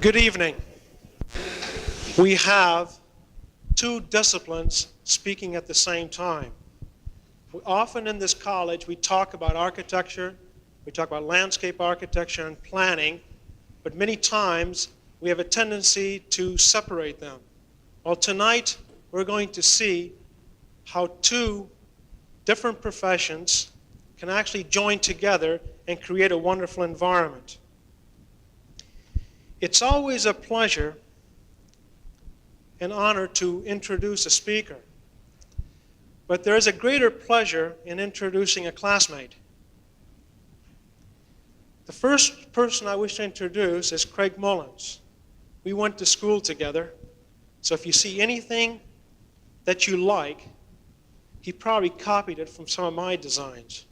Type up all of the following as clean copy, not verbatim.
Good evening. We have two disciplines speaking at the same time. Often in this college we talk about architecture, we talk about landscape architecture and planning, but many times we have a tendency to separate them. Well, tonight we're going to see how two different professions can actually join together and create a wonderful environment. It's always a pleasure and honor to introduce a speaker, but there is a greater pleasure in introducing a classmate. The first person I wish to introduce is Craig Mullins. We went to school together, so if you see anything that you like, he probably copied it from some of my designs.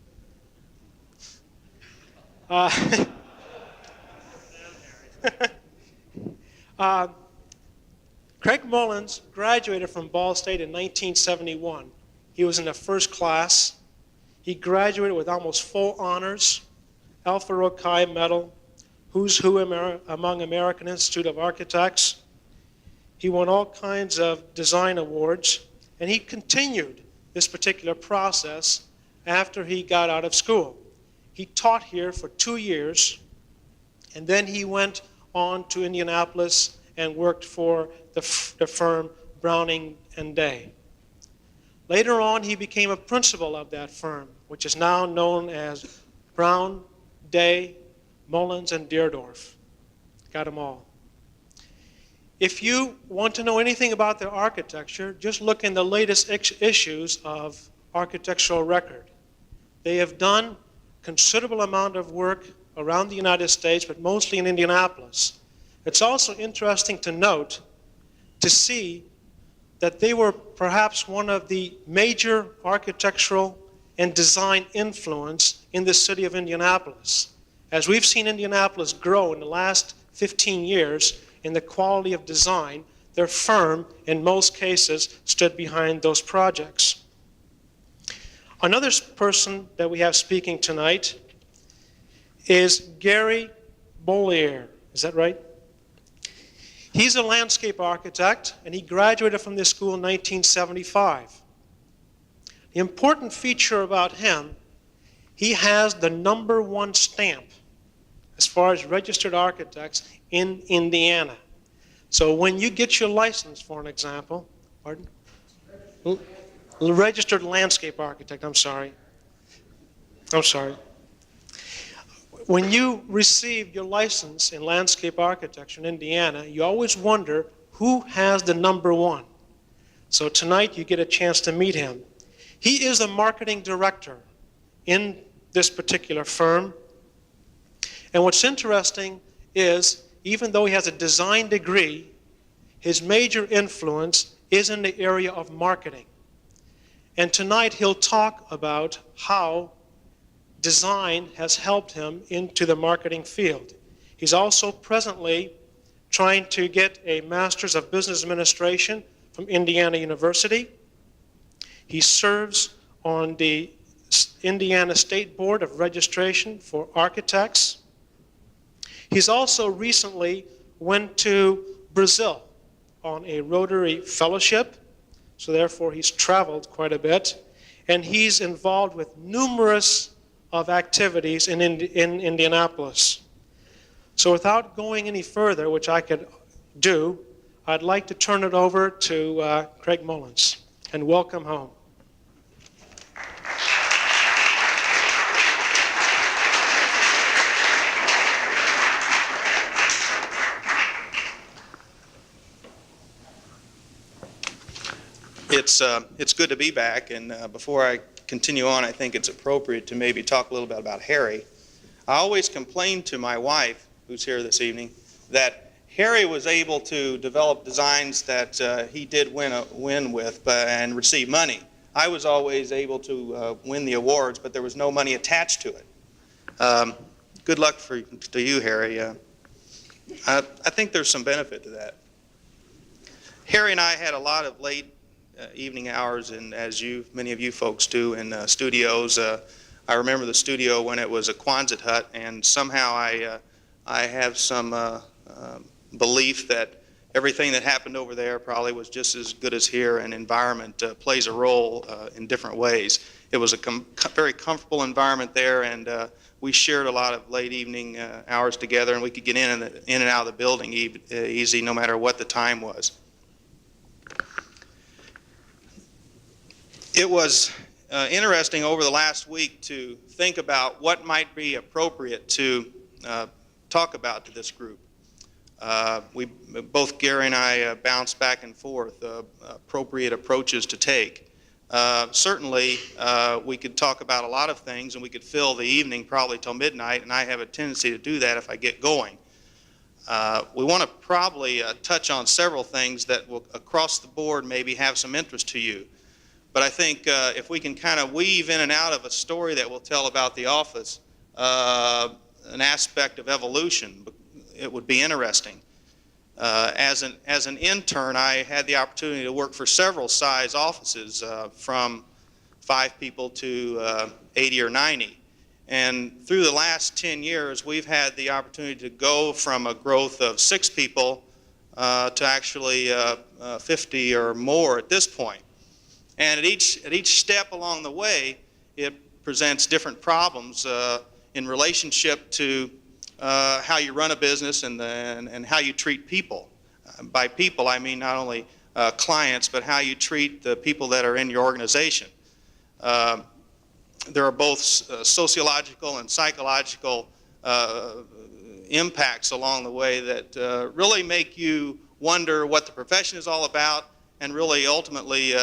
Craig Mullins graduated from Ball State in 1971. He was in the first class. He graduated with almost full honors, Alpha Rho Chi Medal, Who's Who among American Institute of Architects. He won all kinds of design awards, and he continued this particular process after he got out of school. He taught here for 2 years, and then he went on to Indianapolis and worked for the firm Browning and Day. Later on, he became a principal of that firm, which is now known as Brown, Day, Mullins, and Deerdorf. Got them all. If you want to know anything about their architecture, just look in the latest issues of Architectural Record. They have done considerable amount of work around the United States, but mostly in Indianapolis. It's also interesting to note, to see that they were perhaps one of the major architectural and design influence in the city of Indianapolis. As we've seen Indianapolis grow in the last 15 years in the quality of design, their firm, in most cases, stood behind those projects. Another person that we have speaking tonight is Gary Bollier. Is that right? He's a landscape architect, and he graduated from this school in 1975. The important feature about him, he has the #1 stamp as far as registered architects in Indiana. So when you get your license, for an example, pardon? Registered landscape architect, I'm sorry. When you receive your license in landscape architecture in Indiana, you always wonder who has the #1. So tonight you get a chance to meet him. He is a marketing director in this particular firm. And what's interesting is, even though he has a design degree, his major influence is in the area of marketing. And tonight he'll talk about how design has helped him into the marketing field. He's also presently trying to get a Master's of Business Administration from Indiana University. He serves on the Indiana State Board of Registration for Architects. He's also recently went to Brazil on a Rotary Fellowship, so therefore he's traveled quite a bit, and he's involved with numerous of activities in Indianapolis. So without going any further, which I could do, I'd like to turn it over to Craig Mullins, and welcome home. It's good to be back, and before I continue on, I think it's appropriate to maybe talk a little bit about Harry. I always complain to my wife, who's here this evening, that Harry was able to develop designs that he did win with and receive money. I was always able to win the awards, but there was no money attached to it. Good luck to you, Harry. I think there's some benefit to that. Harry and I had a lot of late evening hours, and as many of you folks do, in studios. I remember the studio when it was a Quonset hut, and somehow I have some belief that everything that happened over there probably was just as good as here, and environment plays a role in different ways. It was a very comfortable environment there, and we shared a lot of late evening hours together, and we could get in and out of the building easy no matter what the time was. It was interesting over the last week to think about what might be appropriate to talk about to this group. Both Gary and I bounced back and forth appropriate approaches to take. Certainly, we could talk about a lot of things, and we could fill the evening probably till midnight, and I have a tendency to do that if I get going. We want to probably touch on several things that will, across the board, maybe have some interest to you. But I think if we can kind of weave in and out of a story that we'll tell about the office, an aspect of evolution, it would be interesting. As an intern, I had the opportunity to work for several size offices, from 5 people to 80 or 90. And through the last 10 years, we've had the opportunity to go from a growth of 6 people to actually 50 or more at this point. And at each step along the way, it presents different problems in relationship to how you run a business and how you treat people. By people, I mean not only clients, but how you treat the people that are in your organization. There are both sociological and psychological impacts along the way that really make you wonder what the profession is all about, and really ultimately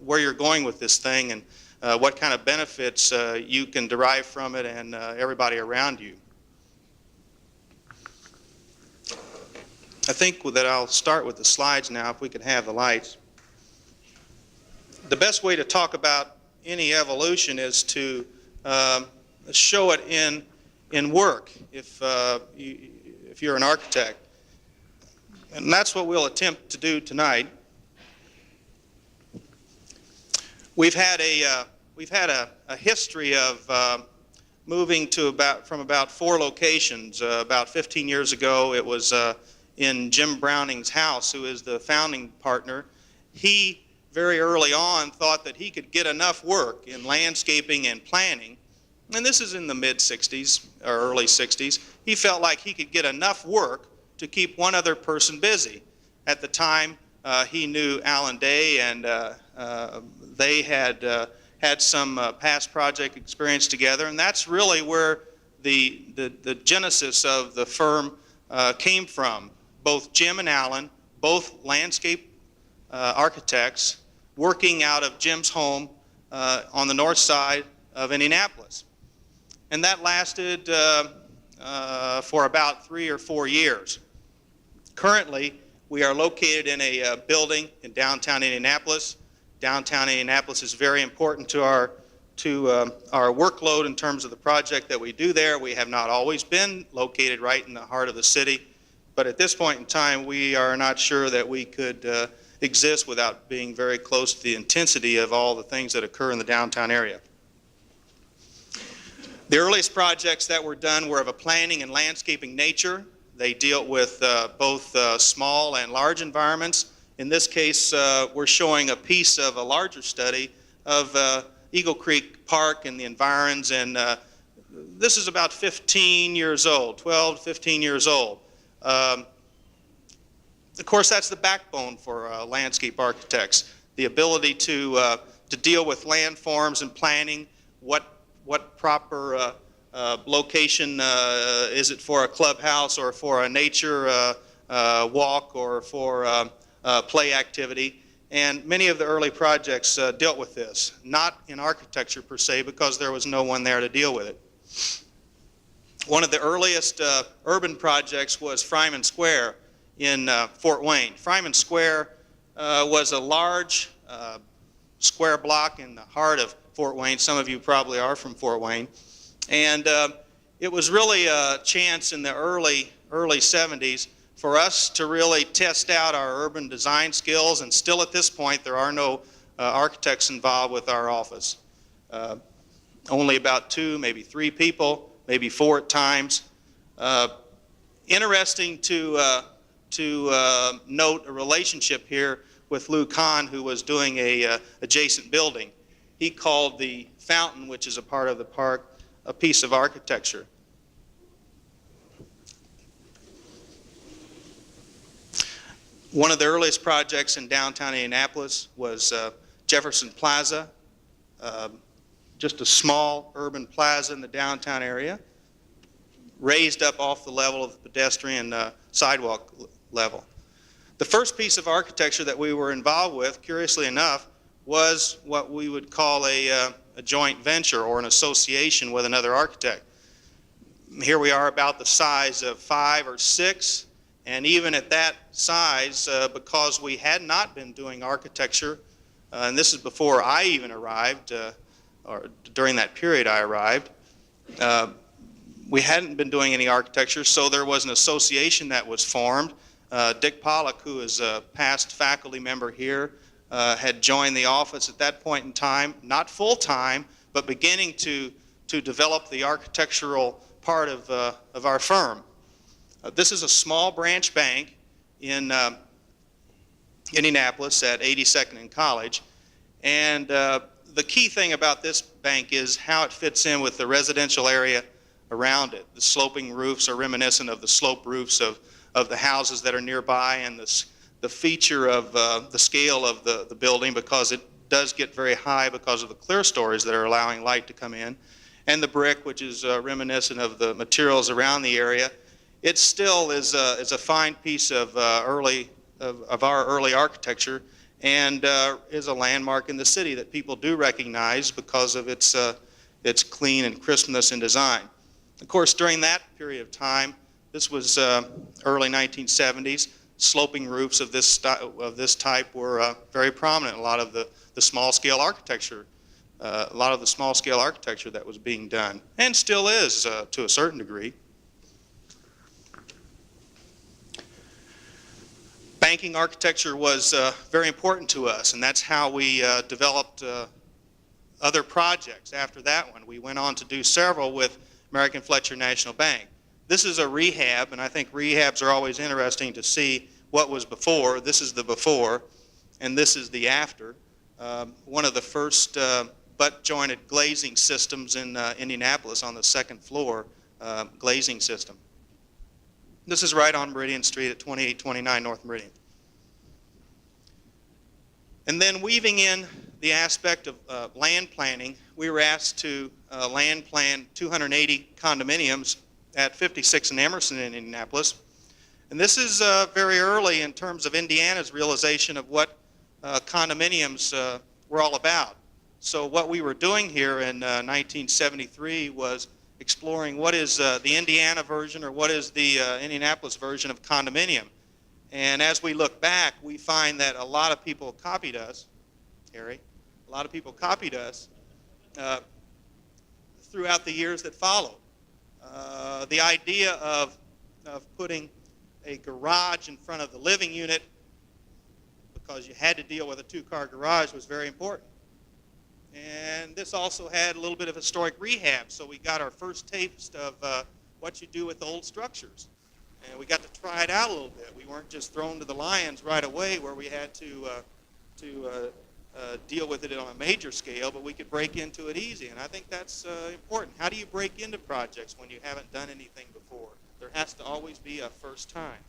where you're going with this thing, and what kind of benefits you can derive from it and everybody around you. I think that I'll start with the slides now, if we could have the lights. The best way to talk about any evolution is to show it in work, if you're an architect. And that's what we'll attempt to do tonight. We've had a history of moving to from about 4 locations. About 15 years ago, it was in Jim Browning's house, who is the founding partner. He very early on thought that he could get enough work in landscaping and planning, and this is in the mid-60s or early 60s. He felt like he could get enough work to keep one other person busy. At the time, he knew Alan Day, and they had some past project experience together, and that's really where the genesis of the firm came from. Both Jim and Alan, both landscape architects, working out of Jim's home on the north side of Indianapolis. And that lasted for about 3 or 4 years. Currently, we are located in a building in downtown Indianapolis. Downtown Indianapolis is very important to our workload in terms of the project that we do there. We have not always been located right in the heart of the city, but at this point in time, we are not sure that we could exist without being very close to the intensity of all the things that occur in the downtown area. The earliest projects that were done were of a planning and landscaping nature. They deal with both small and large environments. In this case, we're showing a piece of a larger study of Eagle Creek Park and the environs, and this is about 15 years old, 12 to 15 years old. Of course, that's the backbone for landscape architects, the ability to deal with landforms and planning. What proper location is it for a clubhouse or for a nature walk or for play activity? And many of the early projects dealt with this, not in architecture per se, because there was no one there to deal with it. One of the earliest urban projects was Fryman Square in Fort Wayne. Fryman Square was a large square block in the heart of Fort Wayne. Some of you probably are from Fort Wayne. And it was really a chance in the early 70s for us to really test out our urban design skills, and still at this point there are no architects involved with our office. Only about 2, maybe 3 people, maybe 4 at times. Interesting to to note a relationship here with Louis Kahn, who was doing a adjacent building. He called the fountain, which is a part of the park, a piece of architecture. One of the earliest projects in downtown Indianapolis was Jefferson Plaza, just a small urban plaza in the downtown area, raised up off the level of the pedestrian sidewalk level. The first piece of architecture that we were involved with, curiously enough, was what we would call a joint venture or an association with another architect. Here we are about the size of 5 or 6, and even at that size, because we had not been doing architecture, and this is before I even arrived, or during that period I arrived, we hadn't been doing any architecture, so there was an association that was formed. Dick Pollock, who is a past faculty member here, had joined the office at that point in time, not full-time, but beginning to develop the architectural part of our firm. This is a small branch bank in Indianapolis at 82nd and College, and the key thing about this bank is how it fits in with the residential area around it. The sloping roofs are reminiscent of the slope roofs of the houses that are nearby, and the feature of the scale of the building, because it does get very high because of the clear stories that are allowing light to come in, and the brick, which is reminiscent of the materials around the area. It still is a fine piece of our early architecture, and is a landmark in the city that people do recognize because of its clean and crispness in design. Of course, during that period of time, this was early 1970s, sloping roofs of this type were very prominent. A lot of the small-scale architecture, that was being done, and still is to a certain degree. Banking architecture was very important to us, and that's how we developed other projects. After that one, we went on to do several with American Fletcher National Bank. This is a rehab, and I think rehabs are always interesting to see what was before. This is the before, and this is the after. One of the first butt-jointed glazing systems in Indianapolis on the second floor glazing system. This is right on Meridian Street at 2829 North Meridian. And then weaving in the aspect of land planning, we were asked to land plan 280 condominiums at 56 and Emerson in Indianapolis. And this is very early in terms of Indiana's realization of what condominiums were all about. So what we were doing here in 1973 was exploring what is the Indiana version, or what is the Indianapolis version of condominium. And as we look back, we find that a lot of people copied us, Harry, a lot of people copied us throughout the years that followed. The idea of putting a garage in front of the living unit, because you had to deal with a two-car garage, was very important. And this also had a little bit of historic rehab, so we got our first taste of what you do with old structures. And we got to try it out a little bit. We weren't just thrown to the lions right away where we had to deal with it on a major scale, but we could break into it easy. And I think that's important. How do you break into projects when you haven't done anything before? There has to always be a first time.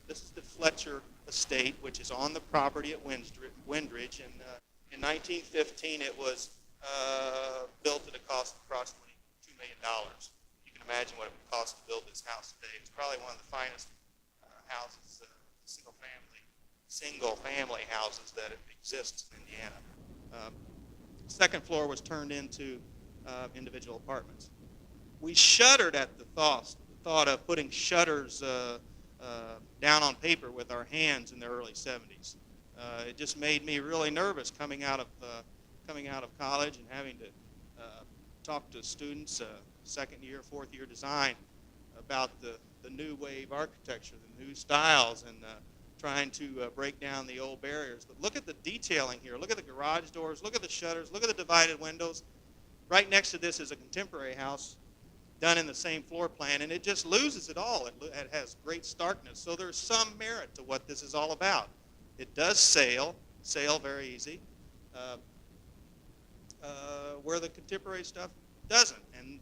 This is the Fletcher estate, which is on the property at Windridge. And in 1915, it was built at a cost of approximately $2 million. You can imagine what it would cost to build this house today. It's probably one of the finest houses, single-family houses that exists in Indiana. Second floor was turned into individual apartments. We shuddered at the thought of putting shutters down on paper with our hands in the early 70s. It just made me really nervous coming out of college and having to talk to students, second year, fourth year design, about the new wave architecture, the new styles, and trying to break down the old barriers. But look at the detailing here. Look at the garage doors. Look at the shutters. Look at the divided windows. Right next to this is a contemporary house done in the same floor plan, and it just loses it all. It has great starkness. So there's some merit to what this is all about. It does sail very easy, where the contemporary stuff doesn't. And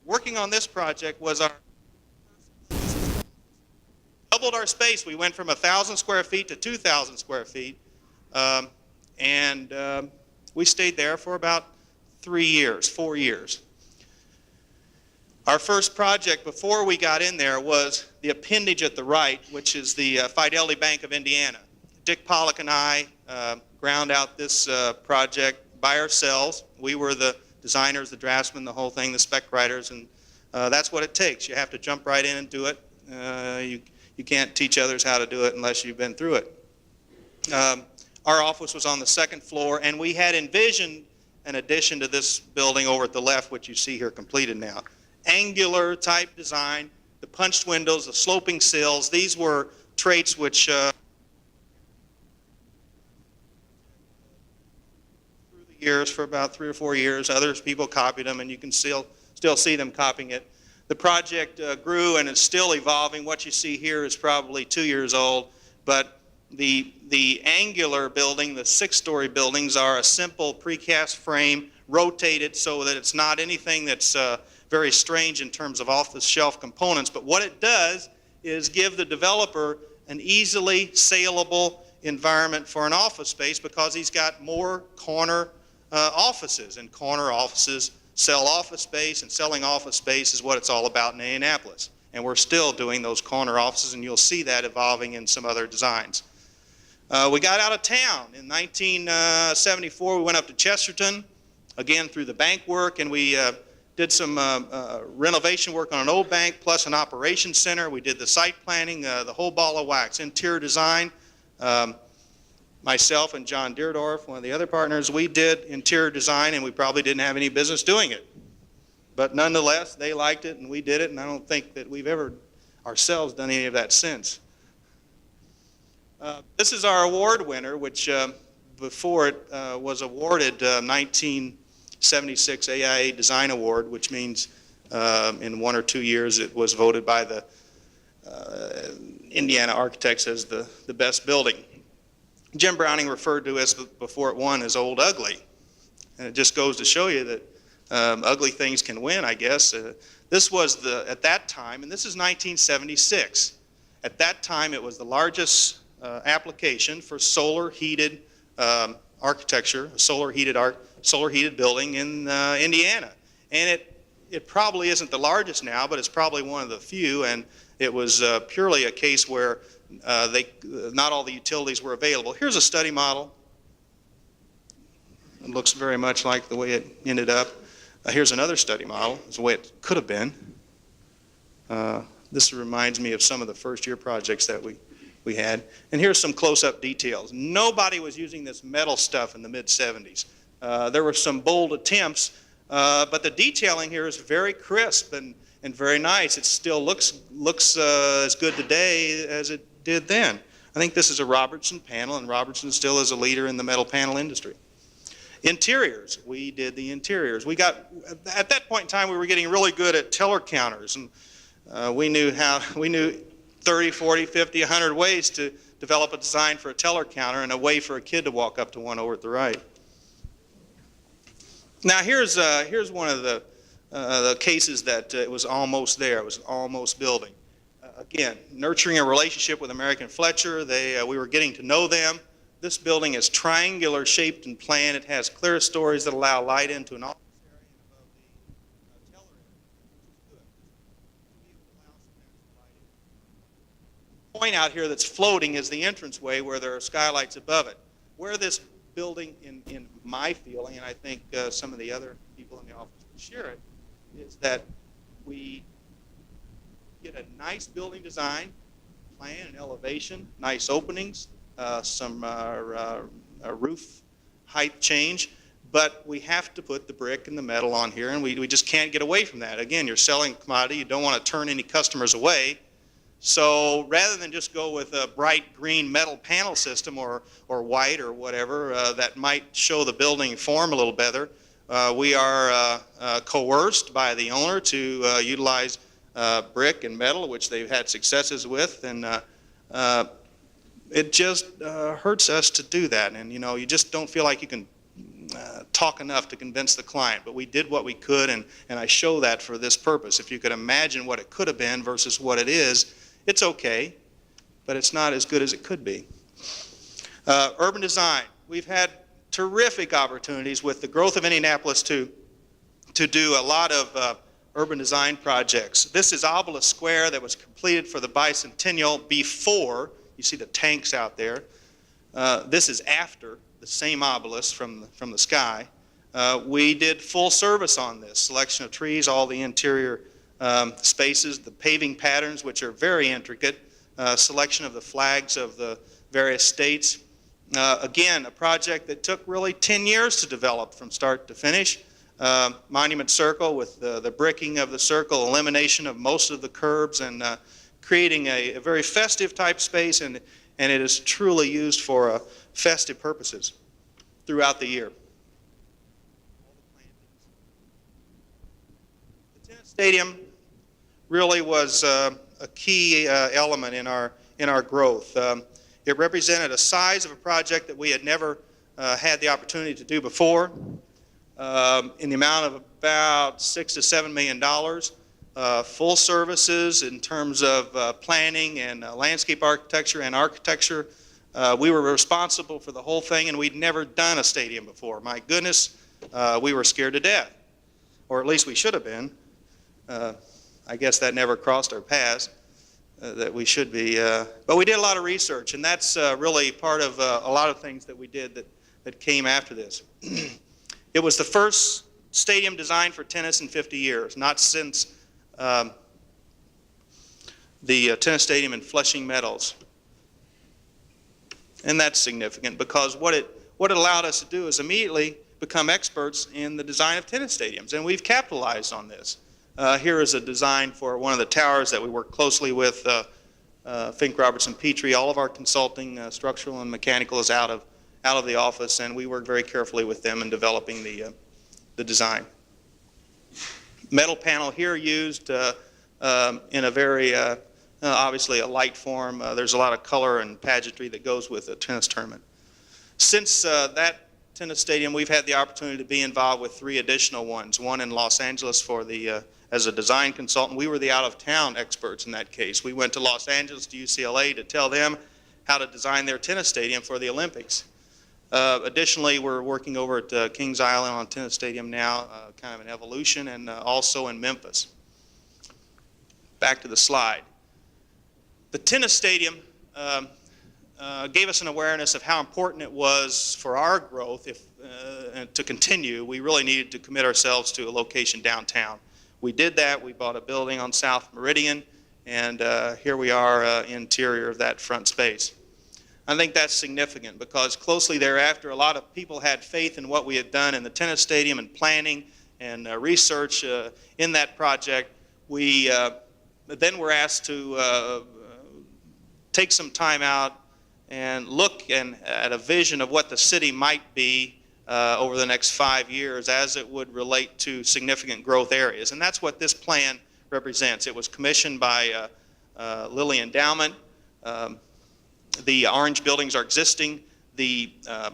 working on this project was doubled our space. We went from 1,000 square feet to 2,000 square feet, and we stayed there for about 4 years. Our first project before we got in there was the appendage at the right, which is the Fidelity Bank of Indiana. Dick Pollock and I ground out this project by ourselves. We were the designers, the draftsmen, the whole thing, the spec writers, and that's what it takes. You have to jump right in and do it. You can't teach others how to do it unless you've been through it. Our office was on the second floor, and we had envisioned an addition to this building over at the left, which you see here completed now. Angular type design, the punched windows, the sloping sills. These were traits which through the years, for about 3 or 4 years, people copied them, and you can still see them copying it. The project grew and is still evolving. What you see here is probably 2 years old, but the angular building, the 6-story buildings, are a simple precast frame, rotated so that it's not anything that's very strange in terms of off-the-shelf components. But what it does is give the developer an easily saleable environment for an office space, because he's got more corner offices, and corner offices sell office space, and selling office space is what it's all about in Indianapolis. And we're still doing those corner offices, and you'll see that evolving in some other designs. We got out of town. In 1974, we went up to Chesterton, again through the bank work, and we did some renovation work on an old bank plus an operations center. We did the site planning, the whole ball of wax. Interior design, myself and John Deerdorf, one of the other partners, we did interior design, and we probably didn't have any business doing it. But nonetheless, they liked it and we did it, and I don't think that we've ever ourselves done any of that since. This is our award winner, which before it was awarded 1976 AIA Design Award, which means in 1 or 2 years it was voted by the Indiana architects as the best building. Jim Browning referred to us before it won as Old Ugly. And it just goes to show you that ugly things can win, I guess. This was at that time, and this is 1976. At that time, it was the largest application for solar-heated architecture, a solar-heated building in Indiana. And it probably isn't the largest now, but it's probably one of the few, and it was purely a case where not all the utilities were available. Here's a study model. It looks very much like the way it ended up. Here's another study model. It's the way it could have been. This reminds me of some of the first-year projects that we had. And here's some close-up details. Nobody was using this metal stuff in the mid-70s. There were some bold attempts, but the detailing here is very crisp and very nice. It still looks as good today as it did then. I think this is a Robertson panel, and Robertson still is a leader in the metal panel industry. Interiors, we did the interiors. At that point in time, we were getting really good at teller counters, and we knew 30, 40, 50, 100 ways to develop a design for a teller counter and a way for a kid to walk up to one over at the right. Now here's one of the cases that it was almost there. It was almost building. Again, nurturing a relationship with American Fletcher. We were getting to know them. This building is triangular shaped and plan. It has clear stories that allow light into an office area and above the teller area, which is good. The point out here that's floating is the entranceway where there are skylights above it. Where this building, in my feeling, and I think some of the other people in the office would share it, is that we get a nice building design, plan and elevation, nice openings, some roof height change, but we have to put the brick and the metal on here, and we just can't get away from that. Again, you're selling a commodity. You don't want to turn any customers away. So rather than just go with a bright green metal panel system or white or whatever that might show the building form a little better, We are coerced by the owner to utilize brick and metal, which they've had successes with, and it just hurts us to do that. And you just don't feel like you can talk enough to convince the client, but we did what we could, and I show that for this purpose. If you could imagine what it could have been versus what it is, it's okay, but it's not as good as it could be. Urban design. We've had terrific opportunities with the growth of Indianapolis to do a lot of urban design projects. This is Obelisk Square that was completed for the bicentennial before. You see the tanks out there. This is after the same obelisk from the sky. We did full service on this, selection of trees, all the interior spaces, the paving patterns, which are very intricate, selection of the flags of the various states. Again, a project that took really 10 years to develop from start to finish. Monument Circle with the bricking of the circle, elimination of most of the curbs, and creating a very festive type space, and it is truly used for festive purposes throughout the year. The tennis stadium really was a key element in our growth. It represented a size of a project that we had never had the opportunity to do before, in the amount of about $6 to $7 million. Full services in terms of planning and landscape architecture and architecture. We were responsible for the whole thing, and we'd never done a stadium before. My goodness, we were scared to death, or at least we should have been. I guess that never crossed our paths. That we should be, but we did a lot of research, and that's really part of a lot of things that we did that came after this. It was the first stadium designed for tennis in 50 years, not since the tennis stadium in Flushing Meadows. And that's significant because what it allowed us to do is immediately become experts in the design of tennis stadiums, and we've capitalized on this. Here is a design for one of the towers that we work closely with, Fink, Robertson, Petrie. All of our consulting, structural and mechanical, is out of the office, and we work very carefully with them in developing the design. Metal panel here used in a very, obviously a light form. There's a lot of color and pageantry that goes with a tennis tournament. Since that tennis stadium, we've had the opportunity to be involved with 3 additional ones. One in Los Angeles for as a design consultant. We were the out-of-town experts in that case. We went to Los Angeles to UCLA to tell them how to design their tennis stadium for the Olympics. Additionally, we're working over at Kings Island on tennis stadium now, kind of an evolution, and also in Memphis. Back to the slide. The tennis stadium gave us an awareness of how important it was for our growth. And to continue, we really needed to commit ourselves to a location downtown. We did that. We bought a building on South Meridian, and here we are, interior of that front space. I think that's significant because closely thereafter, a lot of people had faith in what we had done in the tennis stadium and planning and research in that project. We then were asked to take some time out and look at a vision of what the city might be over the next 5 years as it would relate to significant growth areas. And that's what this plan represents. It was commissioned by Lilly Endowment. The orange buildings are existing. The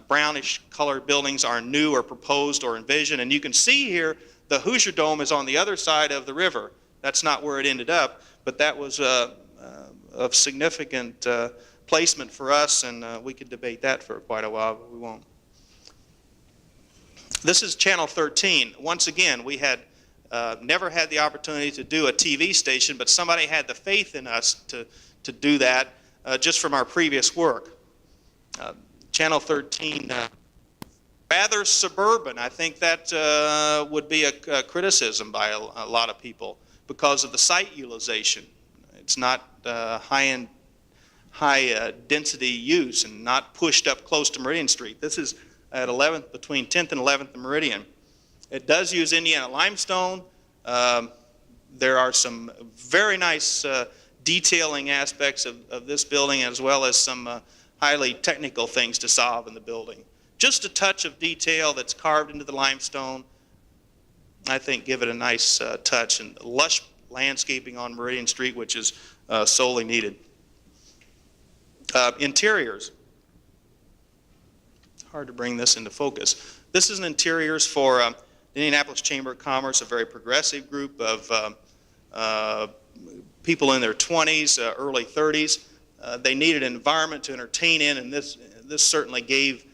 brownish colored buildings are new or proposed or envisioned. And you can see here the Hoosier Dome is on the other side of the river. That's not where it ended up, but that was of significant placement for us, and we could debate that for quite a while, but we won't. This is Channel 13. Once again, we had never had the opportunity to do a TV station, but somebody had the faith in us to do that just from our previous work. Channel 13, rather suburban. I think that would be a criticism by a lot of people because of the site utilization. It's not high density use and not pushed up close to Meridian Street. This is at 11th, between 10th and 11th and Meridian. It does use Indiana limestone. There are some very nice detailing aspects of this building, as well as some highly technical things to solve in the building. Just a touch of detail that's carved into the limestone I think, give it a nice touch, and lush landscaping on Meridian Street, which is sorely needed. Interiors. Hard to bring this into focus. This is an interiors for the Indianapolis Chamber of Commerce, a very progressive group of people in their 20s, early 30s. They needed an environment to entertain in, and this certainly gave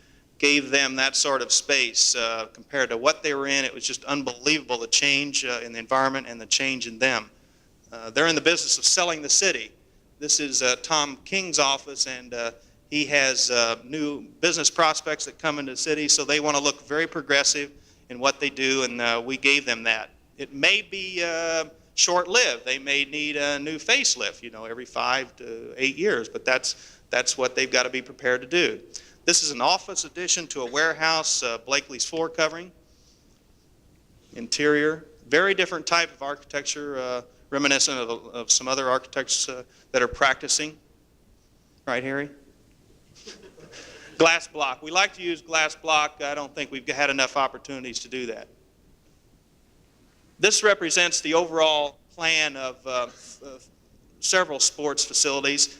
them that sort of space compared to what they were in. It was just unbelievable, the change in the environment and the change in them. They're in the business of selling the city. This is Tom King's office, and he has new business prospects that come into the city, so they want to look very progressive in what they do, and we gave them that. It may be short-lived. They may need a new facelift, every 5 to 8 years, but that's what they've got to be prepared to do. This is an office addition to a warehouse, Blakely's floor covering. Interior, very different type of architecture, reminiscent of some other architects that are practicing. Right, Harry? Glass block. We like to use glass block. I don't think we've had enough opportunities to do that. This represents the overall plan of several sports facilities,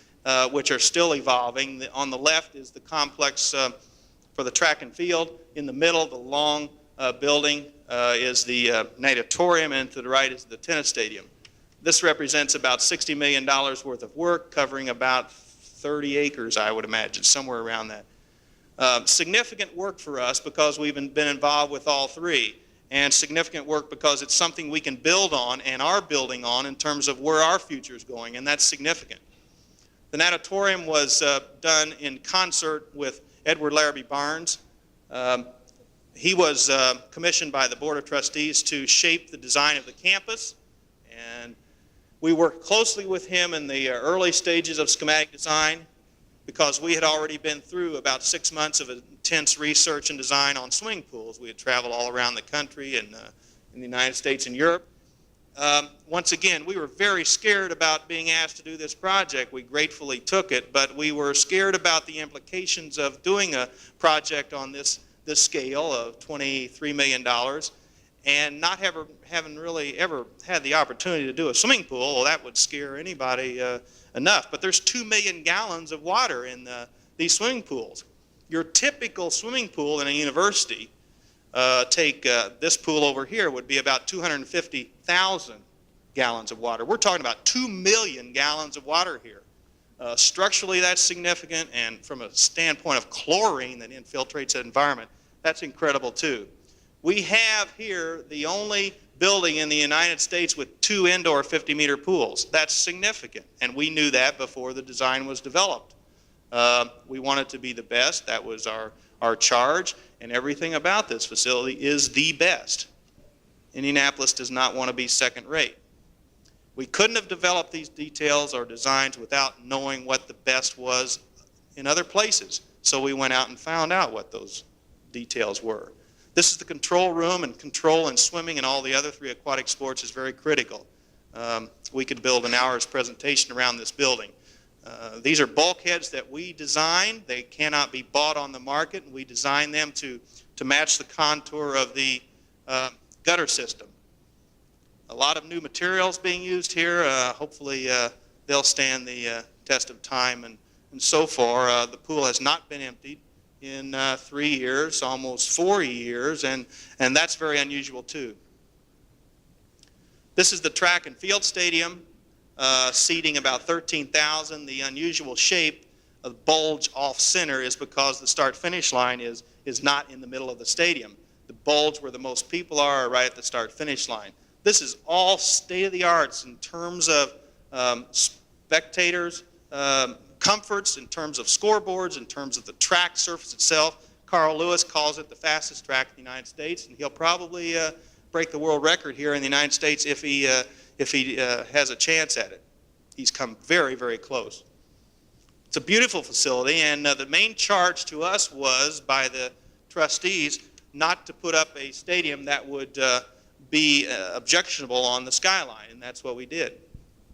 which are still evolving. On the left is the complex for the track and field. In the middle, the long building is the natatorium, and to the right is the tennis stadium. This represents about $60 million worth of work, covering about 30 acres, I would imagine, somewhere around that. Significant work for us because we've been involved with all three, and significant work because it's something we can build on and are building on in terms of where our future is going, and that's significant. The natatorium was done in concert with Edward Larrabee Barnes. He was commissioned by the Board of Trustees to shape the design of the campus, and we worked closely with him in the early stages of schematic design because we had already been through about 6 months of intense research and design on swimming pools. We had traveled all around the country and in the United States and Europe. Once again, we were very scared about being asked to do this project. We gratefully took it, but we were scared about the implications of doing a project on this scale of $23 million and not having really ever had the opportunity to do a swimming pool. Well, that would scare anybody enough. But there's 2 million gallons of water in these swimming pools. Your typical swimming pool in a university, take this pool over here, would be about 250,000 gallons of water. We're talking about 2 million gallons of water here. Structurally, that's significant, and from a standpoint of chlorine that infiltrates that environment, that's incredible too. We have here the only building in the United States with 2 indoor 50-meter pools. That's significant, and we knew that before the design was developed. We wanted to be the best. That was our charge, and everything about this facility is the best. Indianapolis does not want to be second-rate. We couldn't have developed these details or designs without knowing what the best was in other places. So we went out and found out what those details were. This is the control room, and control in swimming and all the other 3 aquatic sports is very critical. We could build an hour's presentation around this building. These are bulkheads that we designed. They cannot be bought on the market, and we designed them to match the contour of the gutter system. A lot of new materials being used here. Hopefully they'll stand the test of time, and so far the pool has not been emptied in 3 years, almost 4 years, and that's very unusual too. This is the track and field stadium, seating about 13,000. The unusual shape of the bulge off center is because the start-finish line is not in the middle of the stadium. The bulge where the most people are right at the start-finish line. This is all state-of-the-arts in terms of spectators, comforts, in terms of scoreboards, in terms of the track surface itself. Carl Lewis calls it the fastest track in the United States, and he'll probably break the world record here in the United States if he has a chance at it. He's come very, very close. It's a beautiful facility, and the main charge to us was, by the trustees, not to put up a stadium that would be objectionable on the skyline, and that's what we did.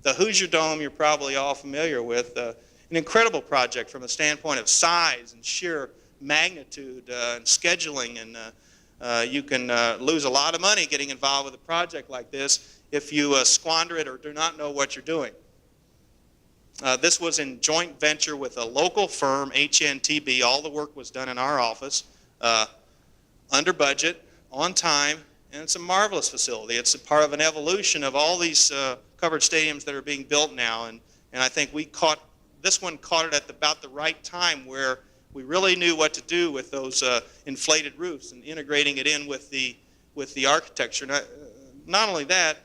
The Hoosier Dome, you're probably all familiar with, an incredible project from a standpoint of size and sheer magnitude and scheduling, and You can lose a lot of money getting involved with a project like this if you squander it or do not know what you're doing. This was in joint venture with a local firm, HNTB. All the work was done in our office, under budget, on time, and it's a marvelous facility. It's a part of an evolution of all these covered stadiums that are being built now, and I think this one caught it at about the right time where we really knew what to do with those inflated roofs and integrating it in with the architecture. Not only that,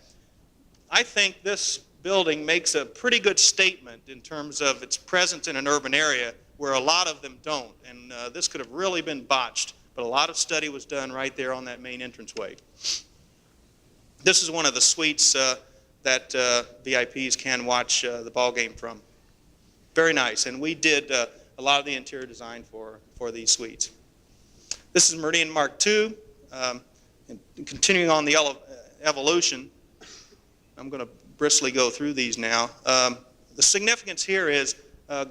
I think this building makes a pretty good statement in terms of its presence in an urban area where a lot of them don't. And this could have really been botched, but a lot of study was done right there on that main entranceway. This is one of the suites that VIPs can watch the ball game from. Very nice, and we did a lot of the interior design for these suites. This is Meridian Mark II. And continuing on the evolution, I'm going to briskly go through these now. The significance here is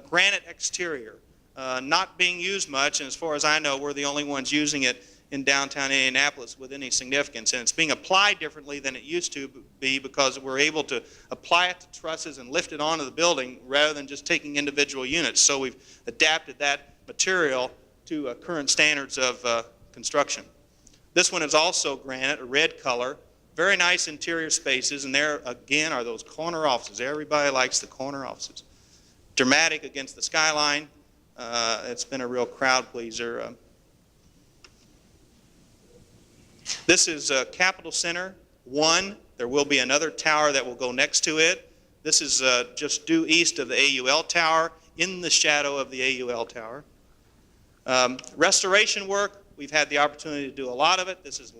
granite exterior, not being used much, and as far as I know, we're the only ones using it in downtown Indianapolis with any significance, and it's being applied differently than it used to be because we're able to apply it to trusses and lift it onto the building rather than just taking individual units. So we've adapted that material to current standards of construction. This one is also granite, a red color. Very nice interior spaces, and there again are those corner offices. Everybody likes the corner offices. Dramatic against the skyline. It's been a real crowd pleaser. This is Capitol Center 1. There will be another tower that will go next to it. This is just due east of the AUL Tower, in the shadow of the AUL Tower. Restoration work, we've had the opportunity to do a lot of it. This is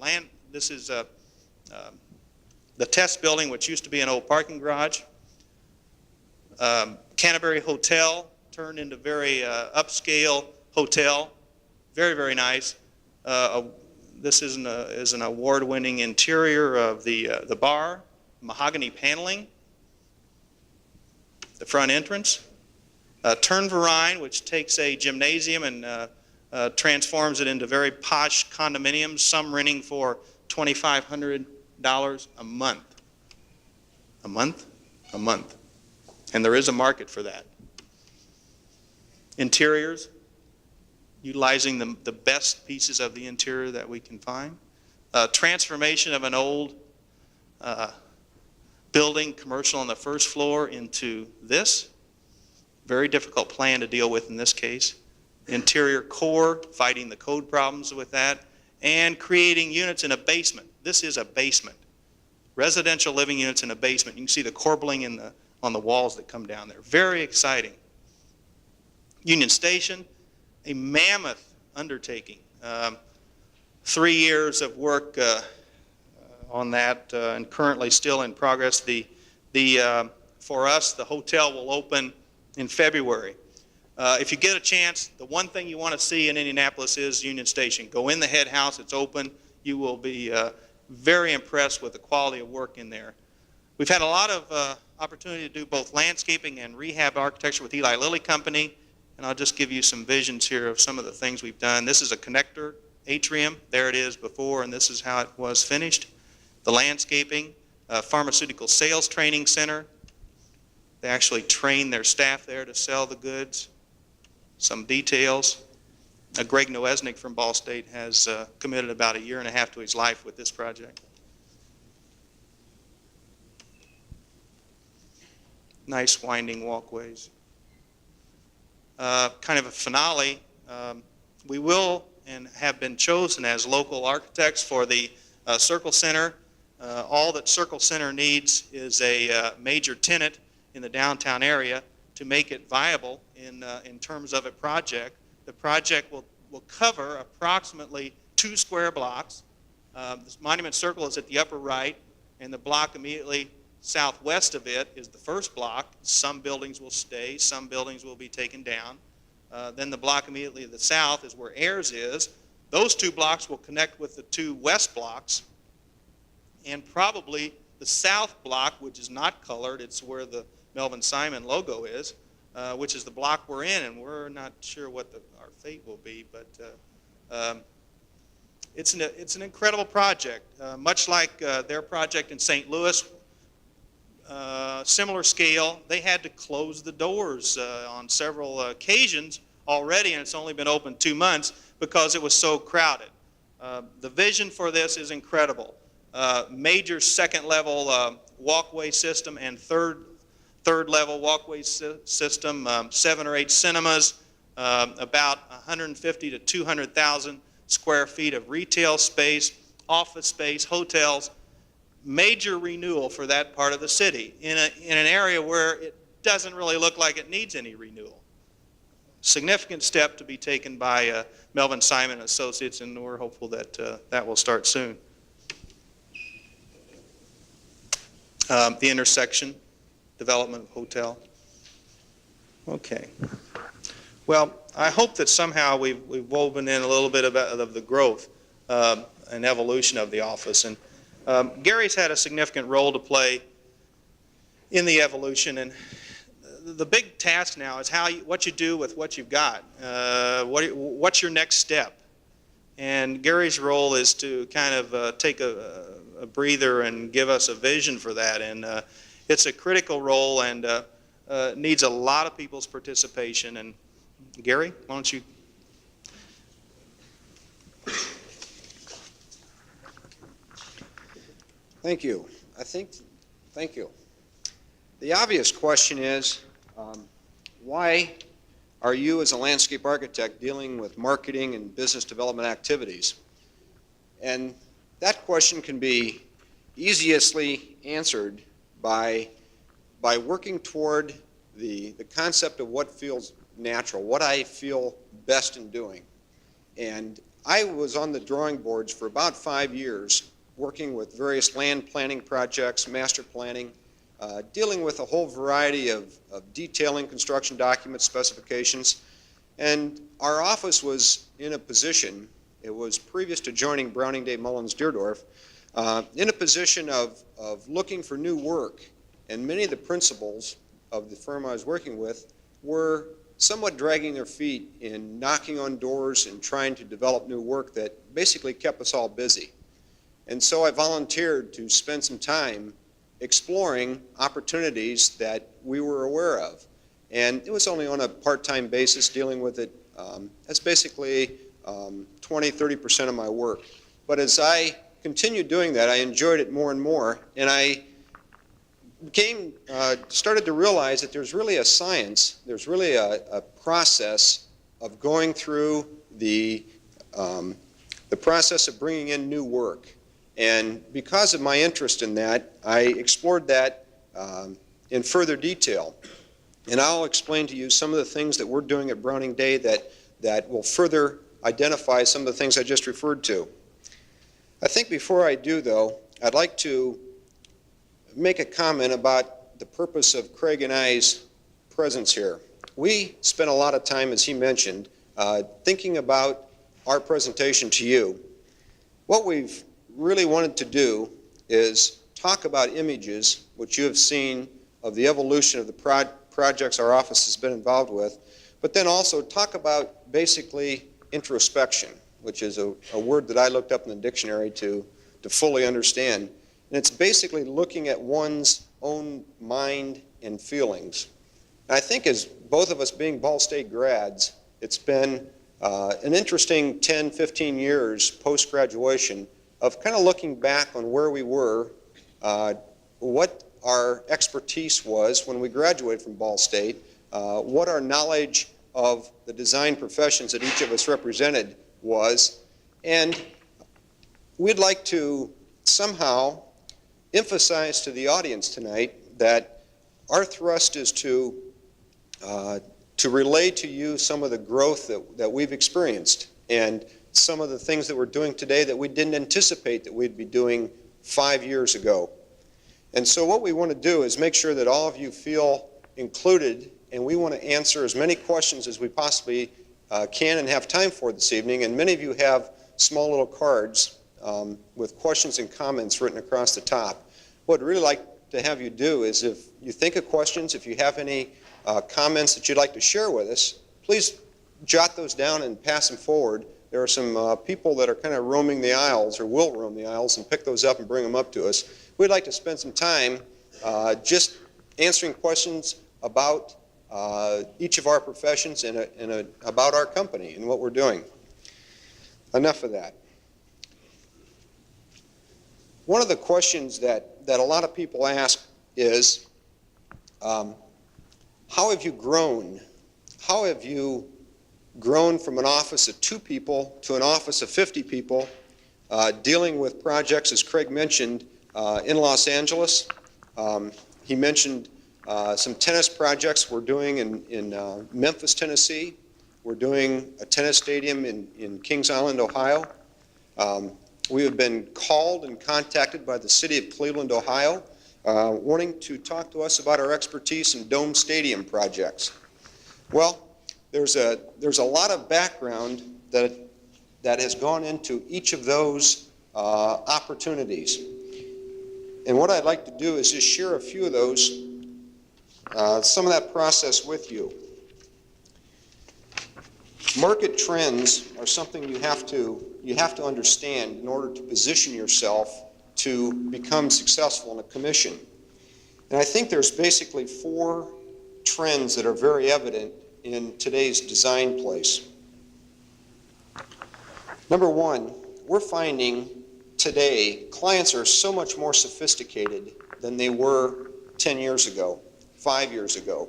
the test building, which used to be an old parking garage. Canterbury Hotel turned into very upscale hotel. Very, very nice. This is an award-winning interior of the bar, mahogany paneling, the front entrance. Turnverein, which takes a gymnasium and transforms it into very posh condominiums, some renting for $2,500 a month. A month? A month. And there is a market for that. Interiors, utilizing the best pieces of the interior that we can find. Transformation of an old building, commercial on the first floor, into this. Very difficult plan to deal with in this case. Interior core, fighting the code problems with that, and creating units in a basement. This is a basement. Residential living units in a basement. You can see the corbelling on the walls that come down there. Very exciting. Union Station, a mammoth undertaking. 3 years of work on that, and currently still in progress. For us, the hotel will open in February. If you get a chance, the one thing you want to see in Indianapolis is Union Station. Go in the head house, it's open. You will be very impressed with the quality of work in there. We've had a lot of opportunity to do both landscaping and rehab architecture with Eli Lilly Company, and I'll just give you some visions here of some of the things we've done. This is a connector atrium. There it is before, and this is how it was finished. The landscaping, pharmaceutical sales training center. They actually train their staff there to sell the goods. Some details. Greg Noesnik from Ball State has committed about 1.5 years to his life with this project. Nice winding walkways. Kind of a finale. We will and have been chosen as local architects for the Circle Center. All that Circle Center needs is a major tenant in the downtown area to make it viable in terms of a project. The project will cover approximately 2 square blocks. This Monument Circle is at the upper right, and the block immediately southwest of it is the first block. Some buildings will stay, some buildings will be taken down. Then the block immediately to the south is where Ayers is. Those 2 blocks will connect with the 2 west blocks, and probably the south block, which is not colored, it's where the Melvin Simon logo is, which is the block we're in, and we're not sure what our fate will be, but it's an incredible project, much like their project in St. Louis. Similar scale. They had to close the doors on several occasions already, and it's only been open 2 months because it was so crowded. The vision for this is incredible. Major second level walkway system and third level walkway system, 7 or 8 cinemas, about 150 to 200,000 square feet of retail space, office space, hotels. Major renewal for that part of the city in an area where it doesn't really look like it needs any renewal. Significant step to be taken by Melvin Simon and Associates, and we're hopeful that that will start soon. The intersection, development of hotel. Okay. Well, I hope that somehow we've woven in a little bit of the growth and evolution of the office. And Gary's had a significant role to play in the evolution, and the big task now is what you do with what you've got. What's your next step? And Gary's role is to kind of take a breather and give us a vision for that. And it's a critical role and needs a lot of people's participation. And Gary, why don't you? Thank you. Thank you. The obvious question is, why are you as a landscape architect dealing with marketing and business development activities? And that question can be easiestly answered by working toward the concept of what feels natural, what I feel best in doing. And I was on the drawing boards for about 5 years, working with various land planning projects, master planning, dealing with a whole variety of detailing construction documents, specifications. And our office was in a position, it was previous to joining Browning Day Mullins Deerdorf, in a position of looking for new work. And many of the principals of the firm I was working with were somewhat dragging their feet in knocking on doors and trying to develop new work that basically kept us all busy. And so I volunteered to spend some time exploring opportunities that we were aware of. And it was only on a part-time basis dealing with it. That's basically 20–30% of my work. But as I continued doing that, I enjoyed it more and more. And I started to realize that there's really a science, there's really a process of going through the process of bringing in new work. And because of my interest in that, I explored that in further detail. And I'll explain to you some of the things that we're doing at Browning Day that will further identify some of the things I just referred to. I think before I do, though, I'd like to make a comment about the purpose of Craig and I's presence here. We spent a lot of time, as he mentioned, thinking about our presentation to you. What we've really wanted to do is talk about images, which you have seen, of the evolution of the projects our office has been involved with, but then also talk about basically introspection, which is a word that I looked up in the dictionary to fully understand. And it's basically looking at one's own mind and feelings. And I think as both of us being Ball State grads, it's been an interesting 10–15 years post-graduation of kind of looking back on where we were, what our expertise was when we graduated from Ball State, what our knowledge of the design professions that each of us represented was, and we'd like to somehow emphasize to the audience tonight that our thrust is to relay to you some of the growth that we've experienced and some of the things that we're doing today that we didn't anticipate that we'd be doing 5 years ago. And so what we want to do is make sure that all of you feel included, and we want to answer as many questions as we possibly can and have time for this evening. And many of you have small little cards with questions and comments written across the top. What I'd really like to have you do is, if you think of questions, if you have any comments that you'd like to share with us, please jot those down and pass them forward. there are some people that are kind of roaming the aisles, or will roam the aisles, and pick those up and bring them up to us. We'd like to spend some time just answering questions about each of our professions and about our company and what we're doing. Enough of that. One of the questions that a lot of people ask is, how have you grown? How have you grown from an office of 2 people to an office of 50 people, dealing with projects, as Craig mentioned, in Los Angeles? He mentioned some tennis projects we're doing in Memphis, Tennessee. We're doing a tennis stadium in Kings Island, Ohio. We have been called and contacted by the city of Cleveland, Ohio, wanting to talk to us about our expertise in dome stadium projects. Well, there's a lot of background that has gone into each of those opportunities. And what I'd like to do is just share a few of those, some of that process with you. Market trends are something you have to understand in order to position yourself to become successful in a commission. And I think there's basically 4 trends that are very evident in today's design place. Number 1, we're finding today clients are so much more sophisticated than they were 10 years ago, 5 years ago.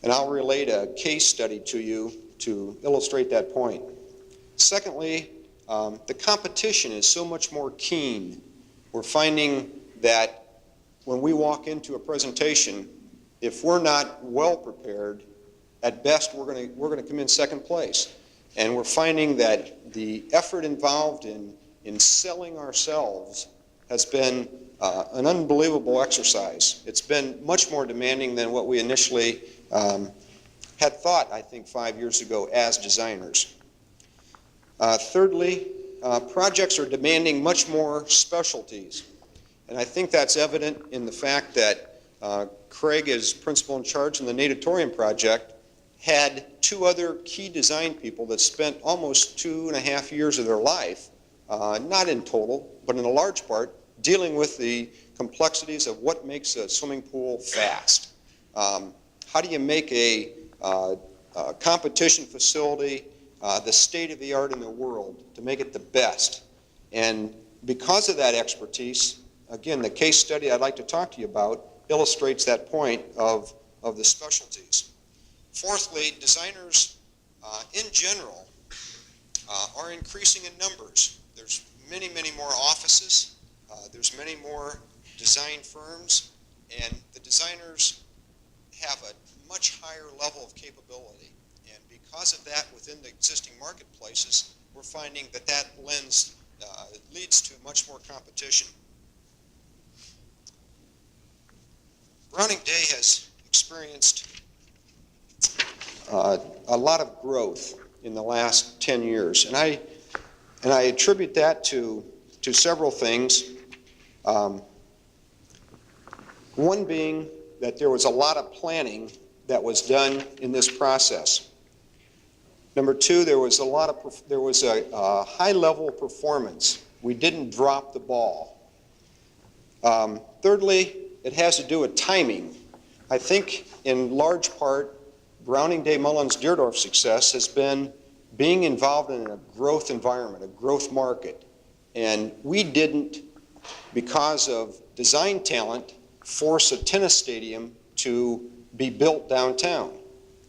And I'll relate a case study to you to illustrate that point. Secondly, the competition is so much more keen. We're finding that when we walk into a presentation, if we're not well prepared, at best we're going to come in second place. And we're finding that the effort involved in selling ourselves has been an unbelievable exercise. It's been much more demanding than what we initially had thought, I think, 5 years ago as designers. Thirdly, projects are demanding much more specialties. And I think that's evident in the fact that Craig, as principal in charge in the Natatorium project, had 2 other key design people that spent almost 2.5 years of their life, not in total, but in a large part, dealing with the complexities of what makes a swimming pool fast. How do you make a competition facility the state of the art in the world to make it the best? And because of that expertise, again, the case study I'd like to talk to you about illustrates that point of the specialties. Fourthly, designers in general are increasing in numbers. There's many, many more offices. There's many more design firms, and the designers have a much higher level of capability. And because of that, within the existing marketplaces, we're finding that leads to much more competition. Browning-Day has experienced a lot of growth in the last 10 years, and I attribute that to several things. One being that there was a lot of planning that was done in this process. Number 2, there was a high level of performance. We didn't drop the ball. Thirdly, it has to do with timing. I think in large part, Browning-Day Mullins Deerdorf's success has been being involved in a growth environment, a growth market. And we didn't, because of design talent, force a tennis stadium to be built downtown.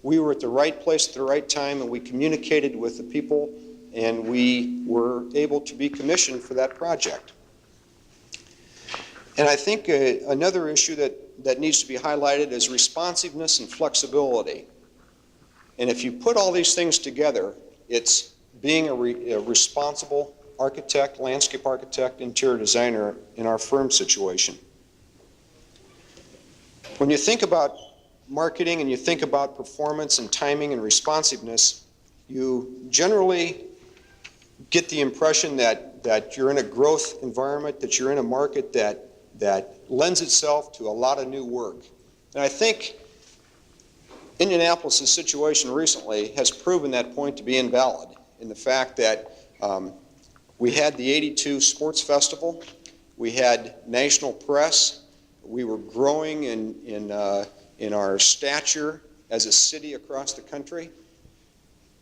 We were at the right place at the right time, and we communicated with the people, and we were able to be commissioned for that project. And I think another issue that needs to be highlighted is responsiveness and flexibility. And if you put all these things together, it's being a responsible architect, landscape architect, interior designer in our firm situation. When you think about marketing and you think about performance and timing and responsiveness, you generally get the impression that you're in a growth environment, that you're in a market that lends itself to a lot of new work. And I think Indianapolis' situation recently has proven that point to be invalid. in the fact that we had the '82 Sports Festival, we had national press, we were growing in our stature as a city across the country.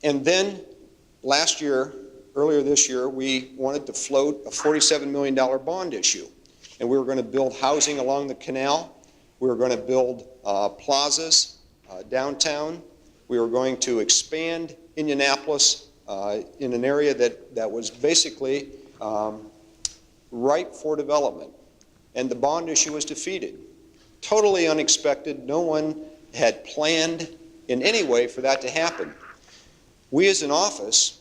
And then last year, earlier this year, we wanted to float a $47 million bond issue. And we were going to build housing along the canal. We were going to build plazas downtown. We were going to expand Indianapolis in an area that was basically ripe for development. And the bond issue was defeated. Totally unexpected. No one had planned in any way for that to happen. We as an office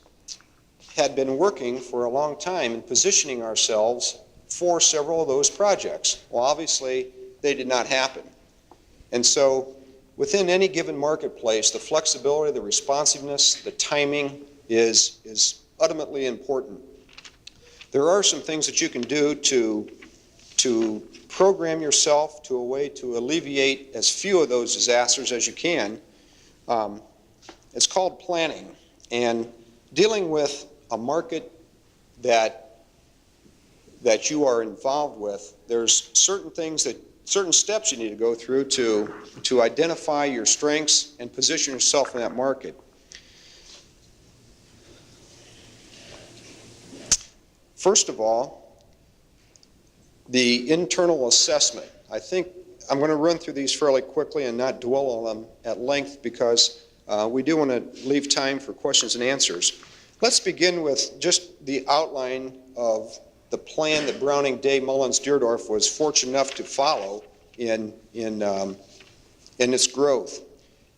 had been working for a long time and positioning ourselves for several of those projects. Well, obviously, they did not happen. And so within any given marketplace, the flexibility, the responsiveness, the timing is ultimately important. There are some things that you can do to program yourself to a way to alleviate as few of those disasters as you can. It's called planning. And dealing with a market that you are involved with, there's certain steps you need to go through to identify your strengths and position yourself in that market. First of all, the internal assessment. I think I'm going to run through these fairly quickly and not dwell on them at length because we do want to leave time for questions and answers. Let's begin with just the outline of the plan that Browning, Day, Mullins, Deardorff was fortunate enough to follow in its growth.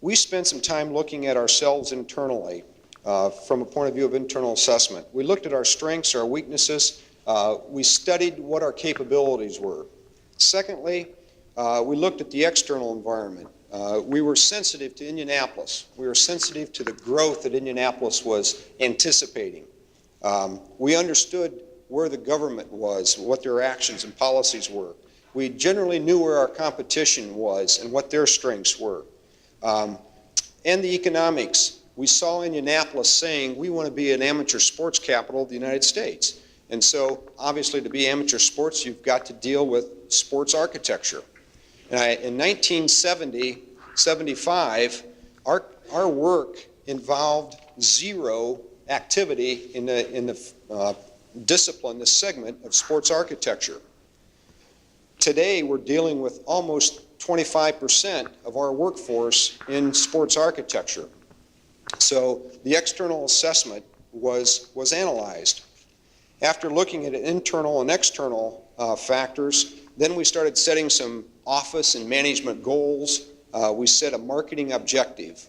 We spent some time looking at ourselves internally from a point of view of internal assessment. We looked at our strengths, our weaknesses. We studied what our capabilities were. Secondly, we looked at the external environment. We were sensitive to Indianapolis. We were sensitive to the growth that Indianapolis was anticipating. We understood where the government was, what their actions and policies were. We generally knew where our competition was and what their strengths were. And the economics. We saw Indianapolis saying, we want to be an amateur sports capital of the United States. And so, obviously, to be amateur sports, you've got to deal with sports architecture. And in 1970, 75, our work involved zero activity in the discipline, the segment of sports architecture. Today, we're dealing with almost 25% of our workforce in sports architecture. So the external assessment was analyzed. After looking at internal and external factors, then we started setting some office and management goals. We set a marketing objective.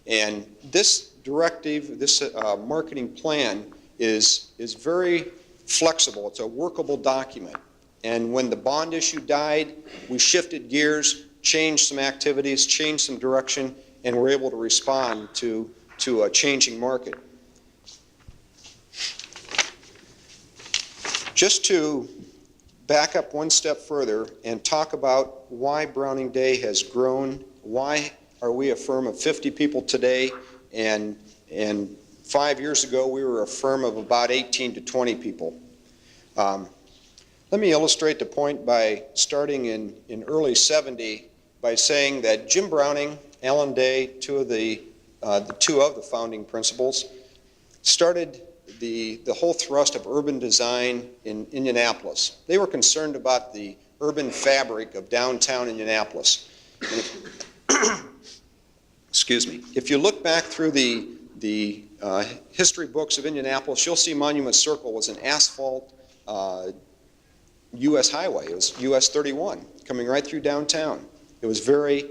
And this directive, this marketing plan is very flexible. It's a workable document. And when the bond issue died, we shifted gears, changed some activities, changed some direction, and were able to respond to a changing market. Just to back up one step further and talk about why Browning Day has grown, why are we a firm of 50 people today, and 5 years ago we were a firm of about 18 to 20 people. Let me illustrate the point by starting in early 70 by saying that Jim Browning, Alan Day, two of the founding principals, started the whole thrust of urban design in Indianapolis. They were concerned about the urban fabric of downtown Indianapolis. Excuse me. If you look back through the history books of Indianapolis, you'll see Monument Circle was an asphalt U.S. highway. It was U.S. 31 coming right through downtown. It was very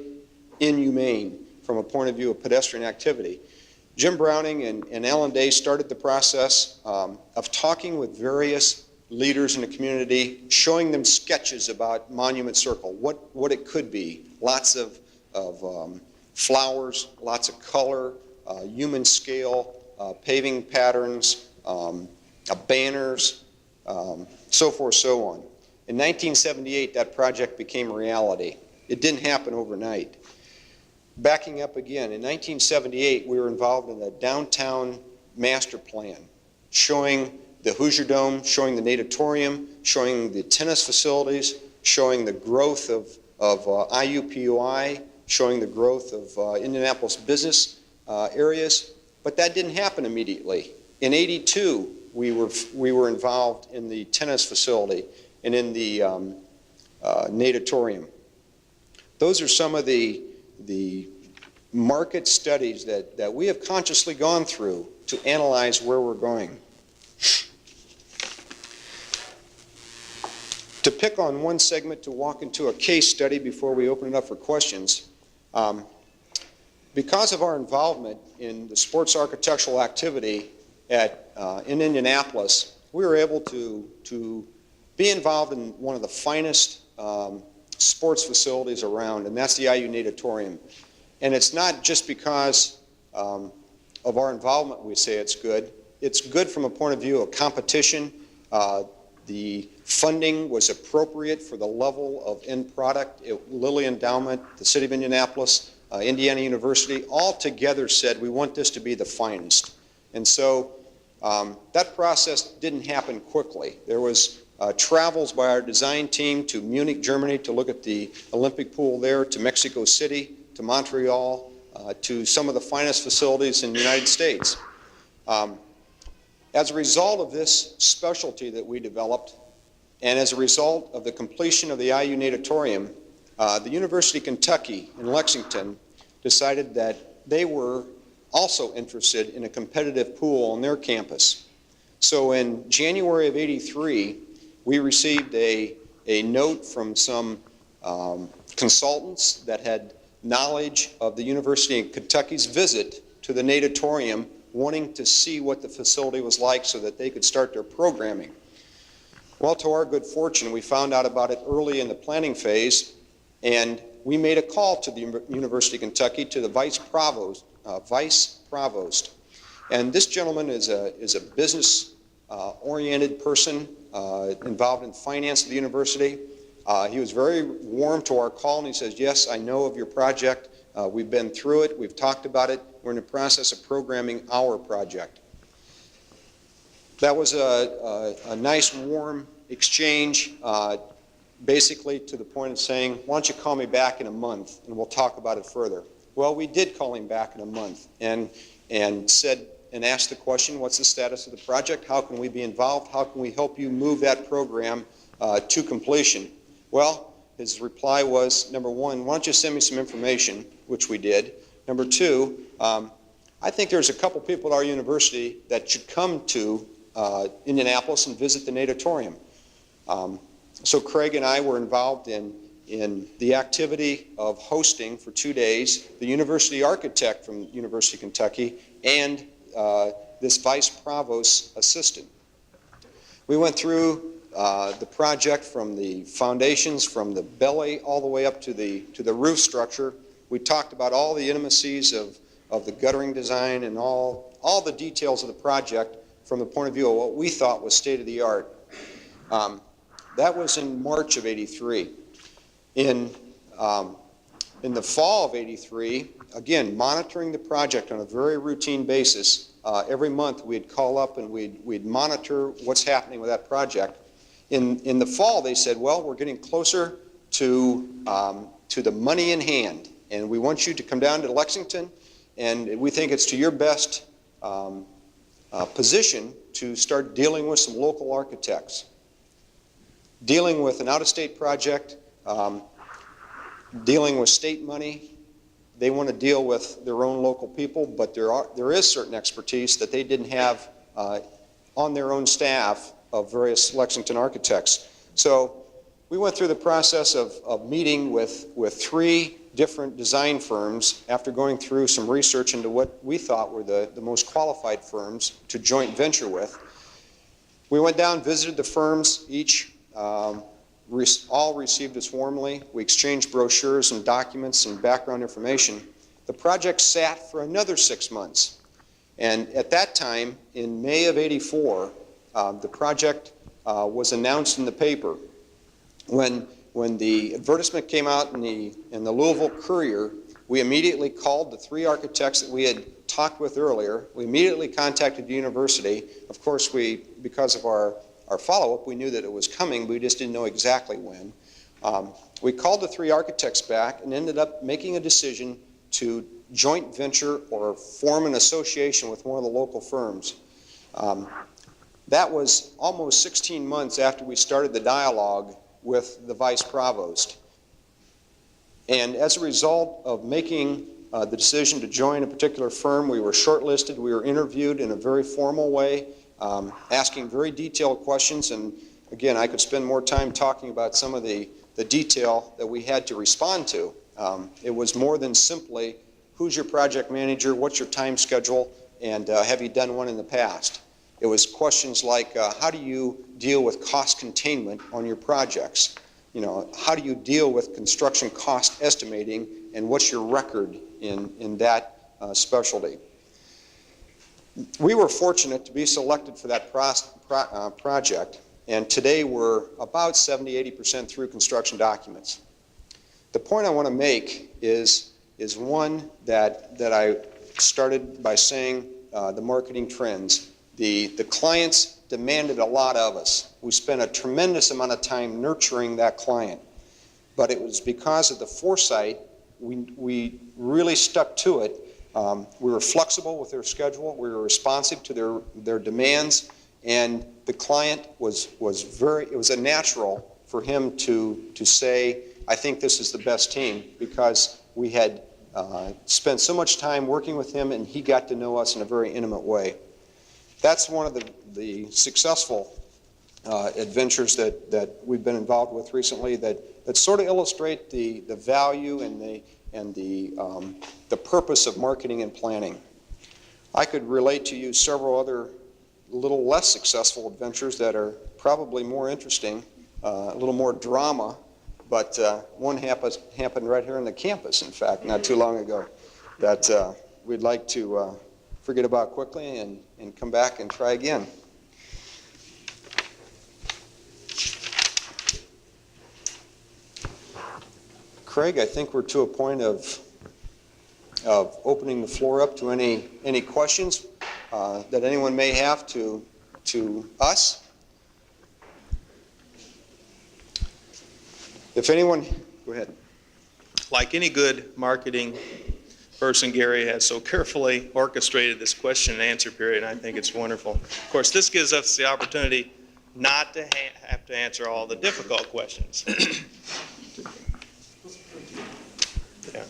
inhumane from a point of view of pedestrian activity. Jim Browning and Alan Day started the process of talking with various leaders in the community, showing them sketches about Monument Circle, what it could be. Lots of flowers, lots of color, human scale, paving patterns, banners, so forth, so on. In 1978, that project became a reality. It didn't happen overnight. Backing up again, in 1978, we were involved in the downtown master plan showing the Hoosier Dome, showing the natatorium, showing the tennis facilities, showing the growth of IUPUI, showing the growth of Indianapolis business areas. But that didn't happen immediately. In '82, we were involved in the tennis facility and in the natatorium. Those are some of the market studies that we have consciously gone through to analyze where we're going. To pick on one segment to walk into a case study before we open it up for questions, because of our involvement in the sports architectural activity in Indianapolis, we were able to be involved in one of the finest sports facilities around, and that's the IU Natatorium. And it's not just because of our involvement we say it's good. It's good from a point of view of competition. The funding was appropriate for the level of end product. Lilly Endowment, the City of Indianapolis, Indiana University, all together said we want this to be the finest. And so that process didn't happen quickly. There was travels by our design team to Munich, Germany to look at the Olympic pool there, to Mexico City, to Montreal, to some of the finest facilities in the United States. As a result of this specialty that we developed, and as a result of the completion of the IU Natatorium, the University of Kentucky in Lexington decided that they were also interested in a competitive pool on their campus. So in January of '83, we received a note from some consultants that had knowledge of the University of Kentucky's visit to the natatorium, wanting to see what the facility was like so that they could start their programming. Well, to our good fortune, we found out about it early in the planning phase, and we made a call to the University of Kentucky, to the vice provost. And this gentleman is a business-oriented person involved in finance at the university. He was very warm to our call, and he says, yes, I know of your project. We've been through it. We've talked about it. We're in the process of programming our project. That was a nice, warm exchange, basically to the point of saying, why don't you call me back in a month, and we'll talk about it further. Well, we did call him back in a month and said and asked the question, what's the status of the project? How can we be involved? How can we help you move that program to completion? Well, his reply was, number one, why don't you send me some information, which we did. Number two, I think there's a couple people at our university that should come to Indianapolis and visit the natatorium. So Craig and I were involved in the activity of hosting for 2 days the university architect from University of Kentucky and this vice provost's assistant. We went through the project from the foundations, from the belly all the way up to the roof structure. We talked about all the intimacies of the guttering design and all the details of the project from the point of view of what we thought was state of the art. That was in March of '83. In the fall of '83, again, monitoring the project on a very routine basis, every month we'd call up and we'd monitor what's happening with that project. In the fall, they said, well, we're getting closer to the money in hand, and we want you to come down to Lexington, and we think it's to your best position to start dealing with some local architects. Dealing with an out-of-state project, dealing with state money. They want to deal with their own local people, but there is certain expertise that they didn't have on their own staff of various Lexington architects. So we went through the process of meeting with 3 different design firms after going through some research into what we thought were the most qualified firms to joint venture with. We went down, visited the firms, each all received us warmly. We exchanged brochures and documents and background information. The project sat for another 6 months. And at that time, in May of '84, the project was announced in the paper. When the advertisement came out in the Louisville Courier, We immediately called the 3 architects that we had talked with earlier. We immediately contacted the university. Of course, because of our follow-up, we knew that it was coming. We just didn't know exactly when. We called the 3 architects back and ended up making a decision to joint venture or form an association with one of the local firms. That was almost 16 months after we started the dialogue with the vice provost. And as a result of making the decision to join a particular firm, we were shortlisted, we were interviewed in a very formal way, asking very detailed questions, and again, I could spend more time talking about some of the detail that we had to respond to. It was more than simply, who's your project manager, what's your time schedule, and have you done one in the past? It was questions like, how do you deal with cost containment on your projects? You know, how do you deal with construction cost estimating, and what's your record in that specialty? We were fortunate to be selected for that project, and today we're about 70–80% through construction documents. The point I want to make is one that I started by saying, the marketing trends. The clients demanded a lot of us. We spent a tremendous amount of time nurturing that client, but it was because of the foresight we really stuck to it. We were flexible with their schedule, we were responsive to their demands, and the client it was a natural for him to say, I think this is the best team, because we had spent so much time working with him and he got to know us in a very intimate way. That's one of the successful adventures that we've been involved with recently that sort of illustrate the value and the purpose of marketing and planning. I could relate to you several other little less successful adventures that are probably more interesting, a little more drama, but one happened right here on the campus, in fact, not too long ago, that we'd like to forget about quickly and come back and try again. Craig, I think we're to a point of opening the floor up to any questions that anyone may have to us. If anyone, go ahead. Like any good marketing person, Gary has so carefully orchestrated this question and answer period, and I think it's wonderful. Of course, this gives us the opportunity not to have to answer all the difficult questions. Yeah.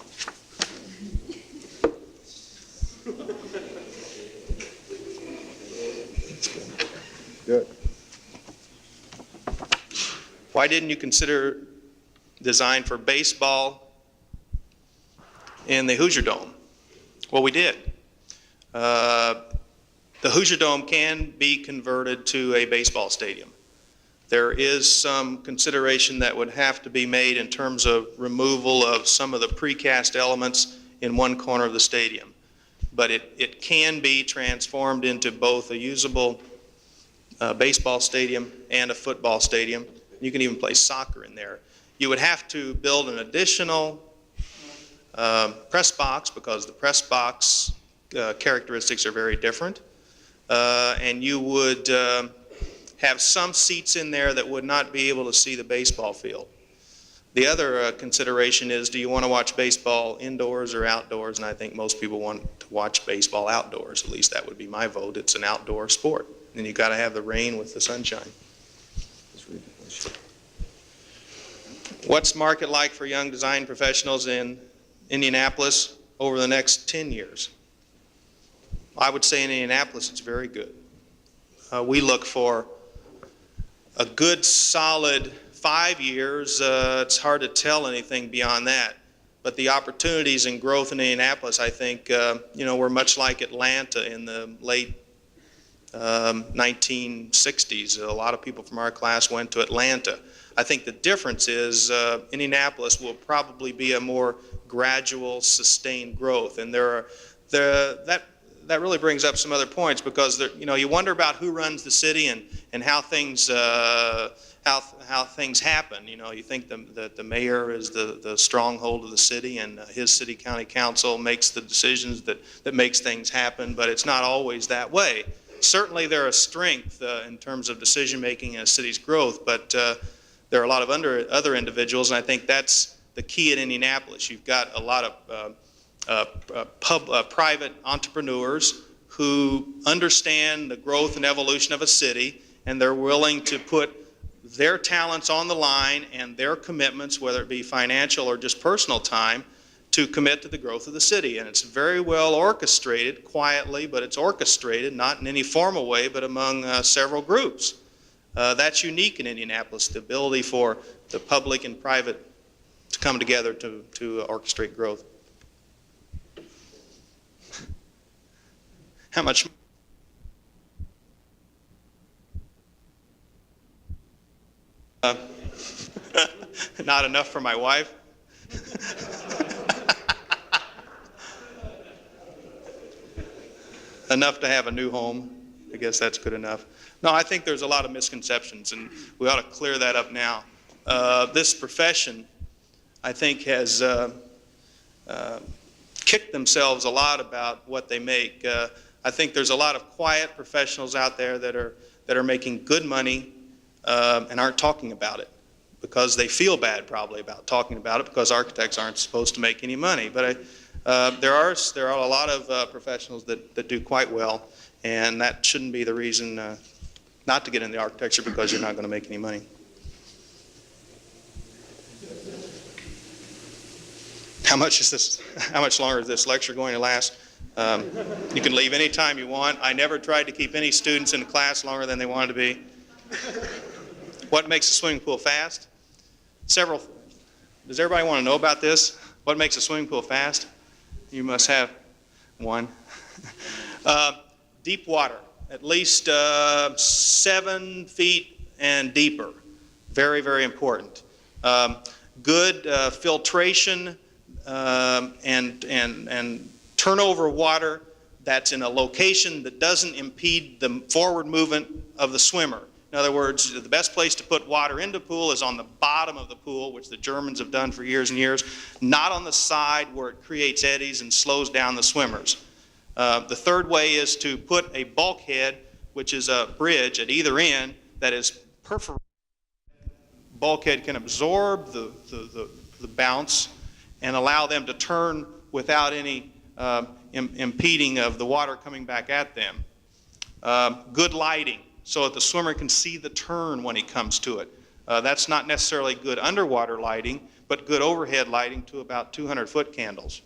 Good. Why didn't you consider design for baseball in the Hoosier Dome? Well, we did. The Hoosier Dome can be converted to a baseball stadium. There is some consideration that would have to be made in terms of removal of some of the precast elements in one corner of the stadium. But it can be transformed into both a usable baseball stadium and a football stadium. You can even play soccer in there. You would have to build an additional press box, because the press box characteristics are very different. And you would have some seats in there that would not be able to see the baseball field. The other consideration is, do you want to watch baseball indoors or outdoors? And I think most people want to watch baseball outdoors. At least that would be my vote. It's an outdoor sport. And you've got to have the rain with the sunshine. What's the market like for young design professionals in Indianapolis over the next 10 years? I would say in Indianapolis it's very good. We look for a good solid 5 years. It's hard to tell anything beyond that. But the opportunities and growth in Indianapolis, I think, we're much like Atlanta in the late 1960s. A lot of people from our class went to Atlanta. I think the difference is Indianapolis will probably be a more gradual, sustained growth. And that really brings up some other points, because you wonder about who runs the city and how things how things happen. You know, you think that the mayor is the stronghold of the city, and his city county council makes the decisions that makes things happen, but it's not always that way. Certainly there are strength in terms of decision making in a city's growth, but there are a lot of other individuals, and I think that's the key in Indianapolis. You've got a lot of private entrepreneurs who understand the growth and evolution of a city, and they're willing to put their talents on the line and their commitments, whether it be financial or just personal time, to commit to the growth of the city. And it's very well orchestrated, quietly, but it's orchestrated, not in any formal way, but among several groups. That's unique in Indianapolis, the ability for the public and private to come together to orchestrate growth. How much? Not enough for my wife. Enough to have a new home. I guess that's good enough. No, I think there's a lot of misconceptions, and we ought to clear that up now. This profession, I think, has kicked themselves a lot about what they make. I think there's a lot of quiet professionals out there that are making good money and aren't talking about it because they feel bad probably about talking about it, because architects aren't supposed to make any money. But there are a lot of professionals that do quite well, and that shouldn't be the reason not to get into architecture, because you're not going to make any money. How much longer is this lecture going to last? You can leave any time you want. I never tried to keep any students in class longer than they wanted to be. What makes a swimming pool fast? Several. Does everybody want to know about this? What makes a swimming pool fast? You must have one. Deep water, at least 7 feet and deeper. Very, very important. Good filtration and turnover water that's in a location that doesn't impede the forward movement of the swimmer. In other words, the best place to put water into the pool is on the bottom of the pool, which the Germans have done for years and years, not on the side where it creates eddies and slows down the swimmers. The third way is to put a bulkhead, which is a bridge at either end that is perforated. Bulkhead can absorb the bounce and allow them to turn without any impeding of the water coming back at them. Good lighting, so that the swimmer can see the turn when he comes to it. That's not necessarily good underwater lighting, but good overhead lighting to about 200-foot candles.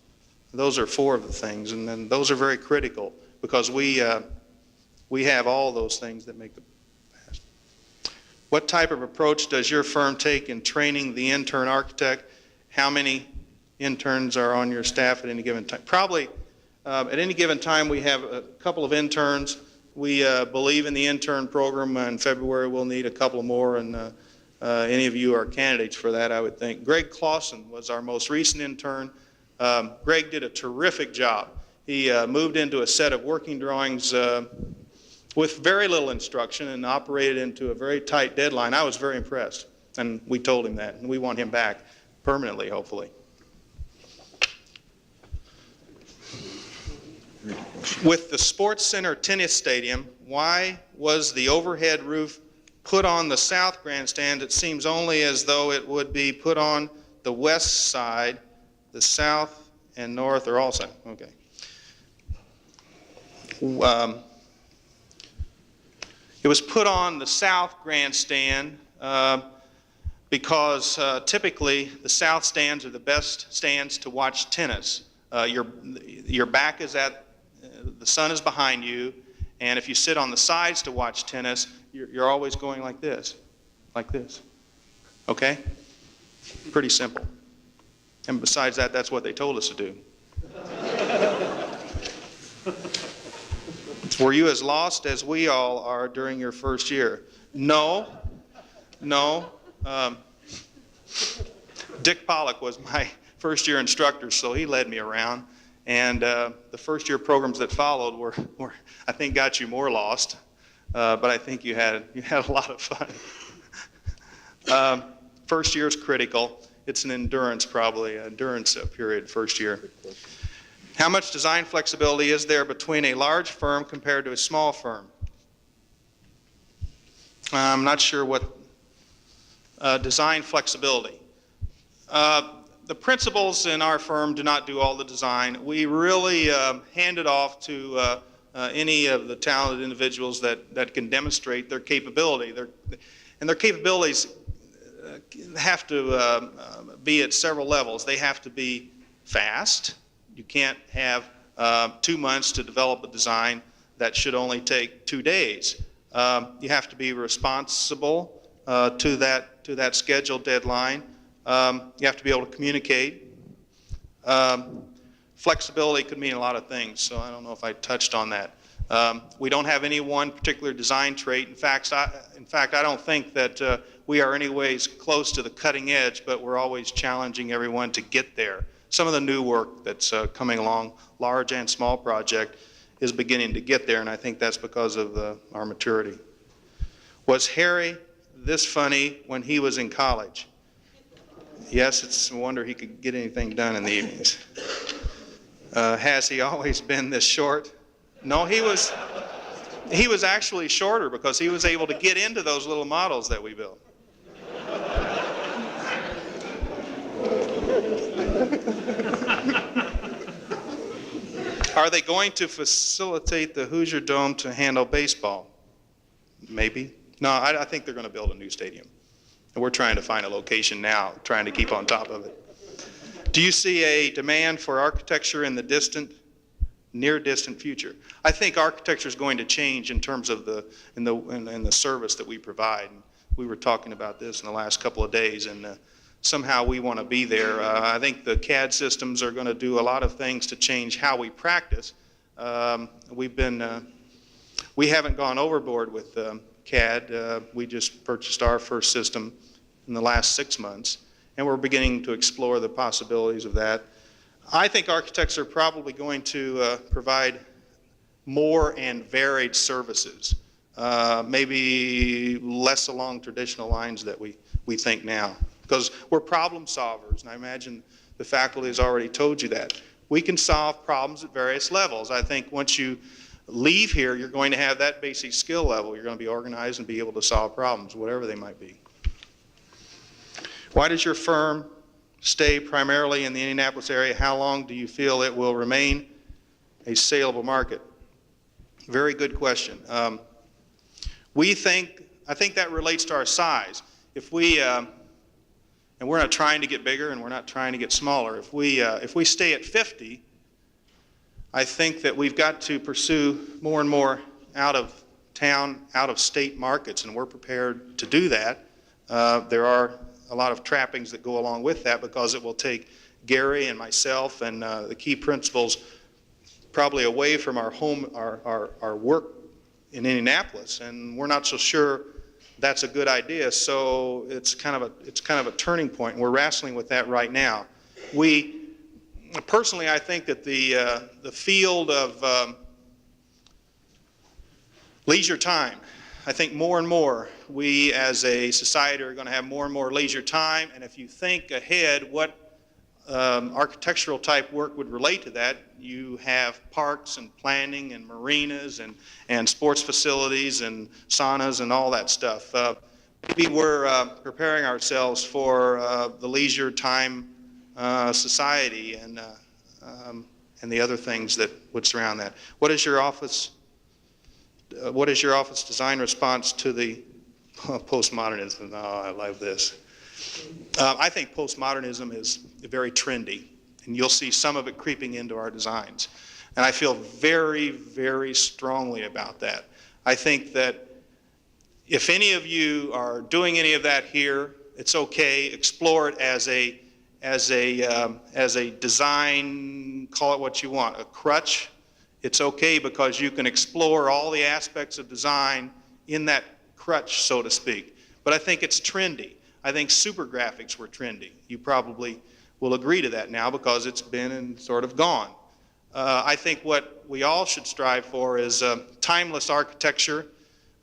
Those are 4 of the things, and then those are very critical, because we have all those things that make the past. What type of approach does your firm take in training the intern architect? How many interns are on your staff at any given time? Probably at any given time we have a couple of interns. We believe in the intern program. In February we'll need a couple more, and any of you are candidates for that, I would think. Greg Clausen was our most recent intern. Greg did a terrific job. He moved into a set of working drawings with very little instruction and operated into a very tight deadline. I was very impressed, and we told him that, and we want him back permanently, hopefully. With the Sports Center tennis stadium, why was the overhead roof put on the south grandstand? It seems only as though it would be put on the west side. The south and north are all south. Okay. It was put on the south grandstand because typically the south stands are the best stands to watch tennis. Your back is at, the sun is behind you, and if you sit on the sides to watch tennis, you're always going like this. Okay? Pretty simple. And besides that, that's what they told us to do. Were you as lost as we all are during your first year? No. Dick Pollock was my first year instructor, so he led me around. And the first year programs that followed were I think, got you more lost. But I think you had a lot of fun. First year is critical. It's an endurance period first year. How much design flexibility is there between a large firm compared to a small firm? I'm not sure what design flexibility. The principals in our firm do not do all the design. We really hand it off to any of the talented individuals that can demonstrate their capability. And their capabilities have to be at several levels. They have to be fast. You can't have 2 months to develop a design that should only take 2 days. You have to be responsible to that scheduled deadline. You have to be able to communicate. Flexibility could mean a lot of things, so I don't know if I touched on that. We don't have any one particular design trait. In fact, I don't think that we are any ways close to the cutting edge, but we're always challenging everyone to get there. Some of the new work that's coming along, large and small project, is beginning to get there, and I think that's because of our maturity. Was Harry this funny when he was in college? Yes, it's a wonder he could get anything done in the evenings. Has he always been this short? No, he was actually shorter because he was able to get into those little models that we built. Are they going to facilitate the Hoosier Dome to handle baseball? Maybe. No, I think they're going to build a new stadium. And we're trying to find a location now, trying to keep on top of it. Do you see a demand for architecture in the near-distant future? I think architecture is going to change in terms of in the service that we provide. And we were talking about this in the last couple of days, and somehow we want to be there. I think the CAD systems are going to do a lot of things to change how we practice. We haven't gone overboard with CAD. We just purchased our first system in the last 6 months, and we're beginning to explore the possibilities of that. I think architects are probably going to provide more and varied services, maybe less along traditional lines that we think now, because we're problem solvers, and I imagine the faculty has already told you that. We can solve problems at various levels. I think once you leave here, you're going to have that basic skill level. You're going to be organized and be able to solve problems, whatever they might be. Why does your firm stay primarily in the Indianapolis area? How long do you feel it will remain a saleable market? Very good question. I think that relates to our size. If we, and we're not trying to get bigger and we're not trying to get smaller, if we stay at 50, I think that we've got to pursue more and more out of town, out of state markets, and we're prepared to do that. There are a lot of trappings that go along with that because it will take Gary and myself and the key principals probably away from our home, our work in Indianapolis, and we're not so sure that's a good idea. So it's kind of a turning point, and we're wrestling with that right now. Personally, I think that the field of leisure time, I think more and more we as a society are going to have more and more leisure time, and if you think ahead what architectural type work would relate to that, you have parks and planning and marinas and sports facilities and saunas and all that stuff. Maybe we're preparing ourselves for the leisure time society and the other things that would surround that. What is your office design response to the postmodernism? Oh, I love this. I think postmodernism is very trendy, and you'll see some of it creeping into our designs. And I feel very, very strongly about that. I think that if any of you are doing any of that here, it's okay. Explore it as a design, call it what you want, a crutch. It's okay because you can explore all the aspects of design in that crutch, so to speak. But I think it's trendy. I think super graphics were trendy. You probably will agree to that now because it's been and sort of gone. I think what we all should strive for is timeless architecture.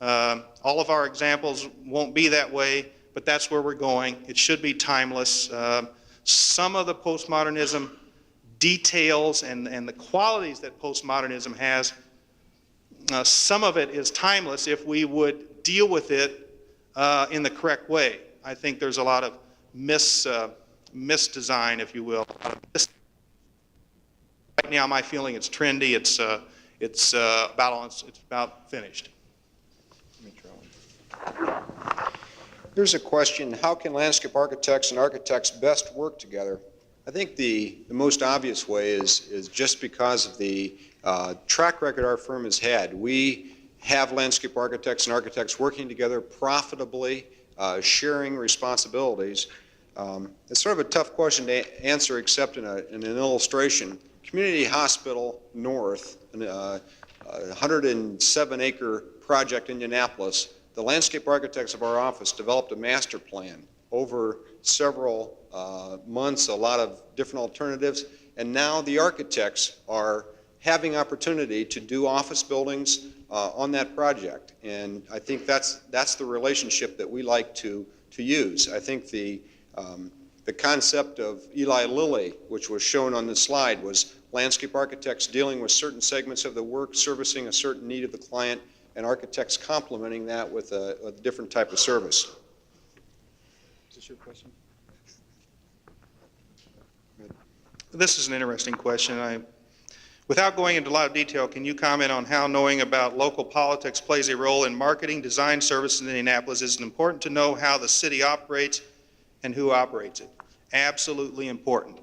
All of our examples won't be that way, but that's where we're going. It should be timeless. Some of the postmodernism details and the qualities that postmodernism has, some of it is timeless if we would deal with it in the correct way. I think there's a lot of misdesign, if you will. Right now, my feeling it's trendy. It's about finished. Here's a question: how can landscape architects and architects best work together? I think the most obvious way is just because of the track record our firm has had. We have landscape architects and architects working together profitably, sharing responsibilities. It's sort of a tough question to answer except in an illustration. Community Hospital North, a 107-acre project in Indianapolis, the landscape architects of our office developed a master plan over several months, a lot of different alternatives, and now the architects are having opportunity to do office buildings on that project. And I think that's the relationship that we like to use. I think the concept of Eli Lilly, which was shown on this slide, was landscape architects dealing with certain segments of the work, servicing a certain need of the client, and architects complementing that with a different type of service. Is this your question? This is an interesting question. Without going into a lot of detail, can you comment on how knowing about local politics plays a role in marketing design services in Indianapolis? Is it important to know how the city operates and who operates it? Absolutely important.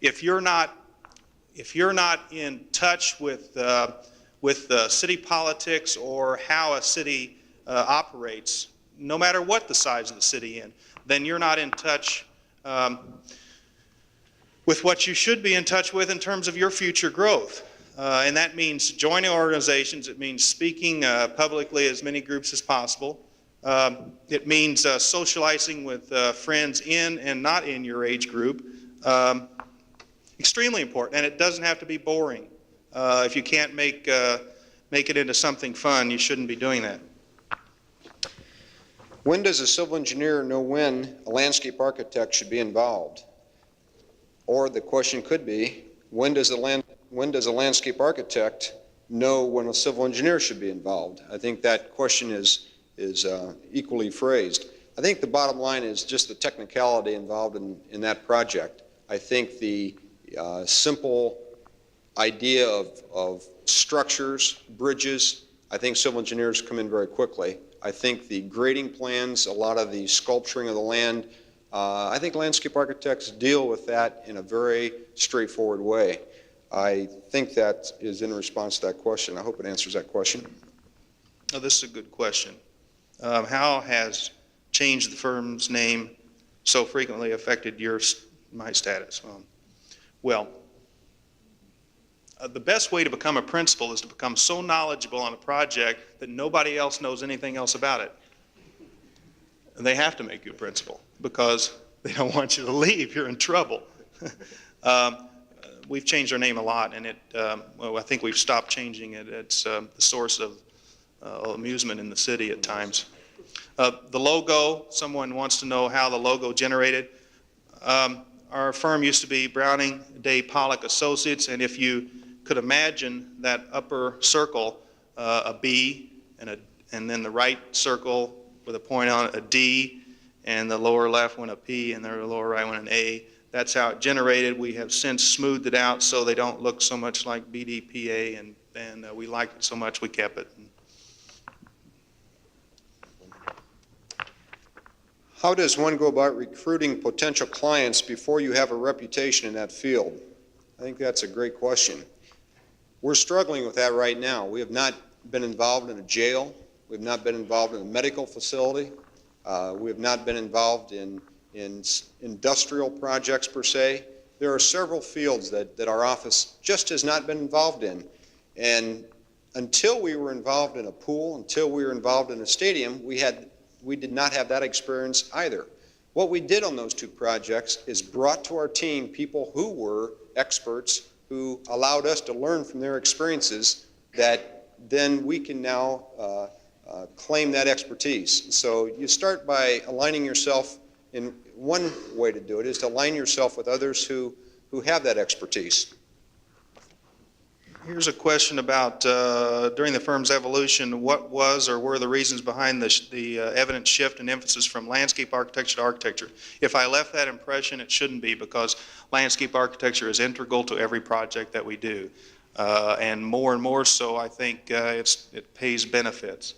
If you're not in touch with city politics or how a city operates, no matter what the size of the city in, then you're not in touch with what you should be in touch with in terms of your future growth. And that means joining organizations. It means speaking publicly as many groups as possible. It means socializing with friends in and not in your age group. Extremely important, and it doesn't have to be boring. If you can't make it into something fun, you shouldn't be doing that. When does a civil engineer know when a landscape architect should be involved? Or the question could be, when does a landscape architect know when a civil engineer should be involved? I think that question is equally phrased. I think the bottom line is just the technicality involved in that project. I think the simple idea of structures, bridges, I think civil engineers come in very quickly. I think the grading plans, a lot of the sculpturing of the land, I think landscape architects deal with that in a very straightforward way. I think that is in response to that question. I hope it answers that question. Oh, this is a good question. How has changed the firm's name so frequently affected my status? The best way to become a principal is to become so knowledgeable on a project that nobody else knows anything else about it. And they have to make you a principal because they don't want you to leave. You're in trouble. We've changed our name a lot, and I think we've stopped changing it. It's the source of amusement in the city at times. The logo, someone wants to know how the logo generated. Our firm used to be Browning, Day, Pollock Associates, and if you could imagine that upper circle, a B, and then the right circle with a point on it, a D, and the lower left one a P, and the lower right one an A. That's how it generated. We have since smoothed it out so they don't look so much like BDPA, and we liked it so much we kept it. How does one go about recruiting potential clients before you have a reputation in that field? I think that's a great question. We're struggling with that right now. We have not been involved in a jail. We have not been involved in a medical facility. We have not been involved in industrial projects per se. There are several fields that our office just has not been involved in. And until we were involved in a pool, until we were involved in a stadium, we did not have that experience either. What we did on those two projects is brought to our team people who were experts, who allowed us to learn from their experiences that then we can now claim that expertise. So you start by aligning yourself, in one way to do it is to align yourself with others who have that expertise. Here's a question about, during the firm's evolution, what was or were the reasons behind the evident shift in emphasis from landscape architecture to architecture? If I left that impression, it shouldn't be, because landscape architecture is integral to every project that we do. And more so, I think it pays benefits.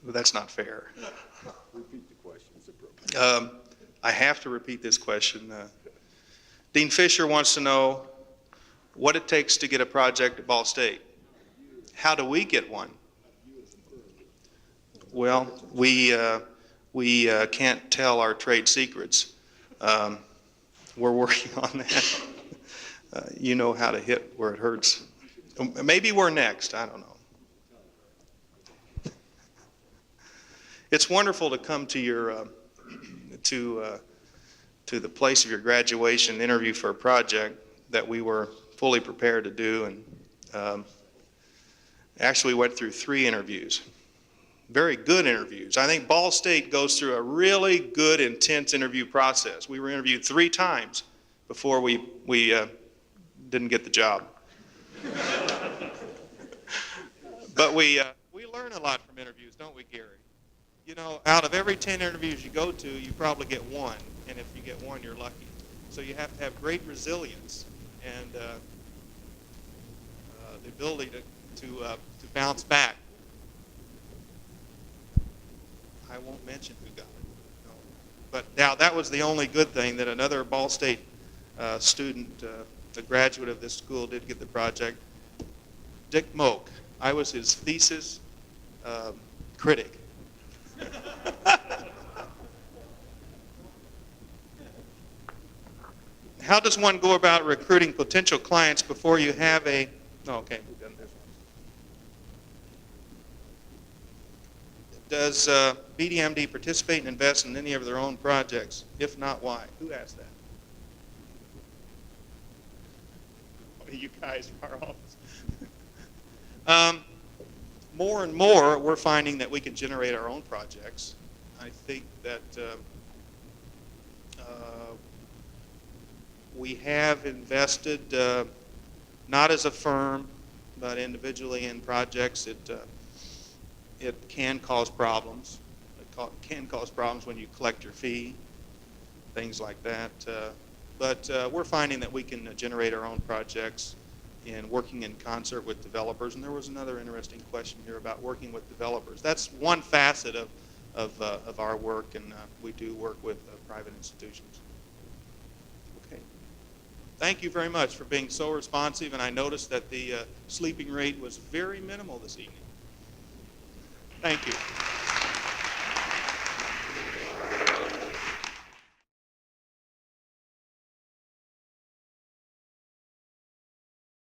That's not fair. Repeat the question. It's appropriate. I have to repeat this question. Dean Fisher wants to know what it takes to get a project at Ball State. How do we get one? Well, we can't tell our trade secrets. We're working on that. You know how to hit where it hurts. Maybe we're next. I don't know. It's wonderful to come to your to the place of your graduation interview for a project that we were fully prepared to do, and actually went through 3 interviews, very good interviews. I think Ball State goes through a really good, intense interview process. We were interviewed 3 times before we didn't get the job. But we learn a lot from interviews, don't we, Gary? You know, out of every 10 interviews you go to, you probably get 1, and if you get 1, you're lucky. So you have to have great resilience and the ability to bounce back. I won't mention who got it. No. But now that was the only good thing, that another Ball State student, a graduate of this school, did get the project. Dick Moak. I was his thesis critic. How does one go about recruiting potential clients before you have a... Oh, okay, we've done this one. Does BDMD participate and invest in any of their own projects? If not, why? Who asked that? Oh, you guys in our office. More and more, we're finding that we can generate our own projects. I think that we have invested, not as a firm, but individually in projects. It can cause problems. It can cause problems when you collect your fee, things like that. But we're finding that we can generate our own projects in working in concert with developers. And there was another interesting question here about working with developers. That's one facet of our work, and we do work with private institutions. Okay. Thank you very much for being so responsive, and I noticed that the sleeping rate was very minimal this evening. Thank you.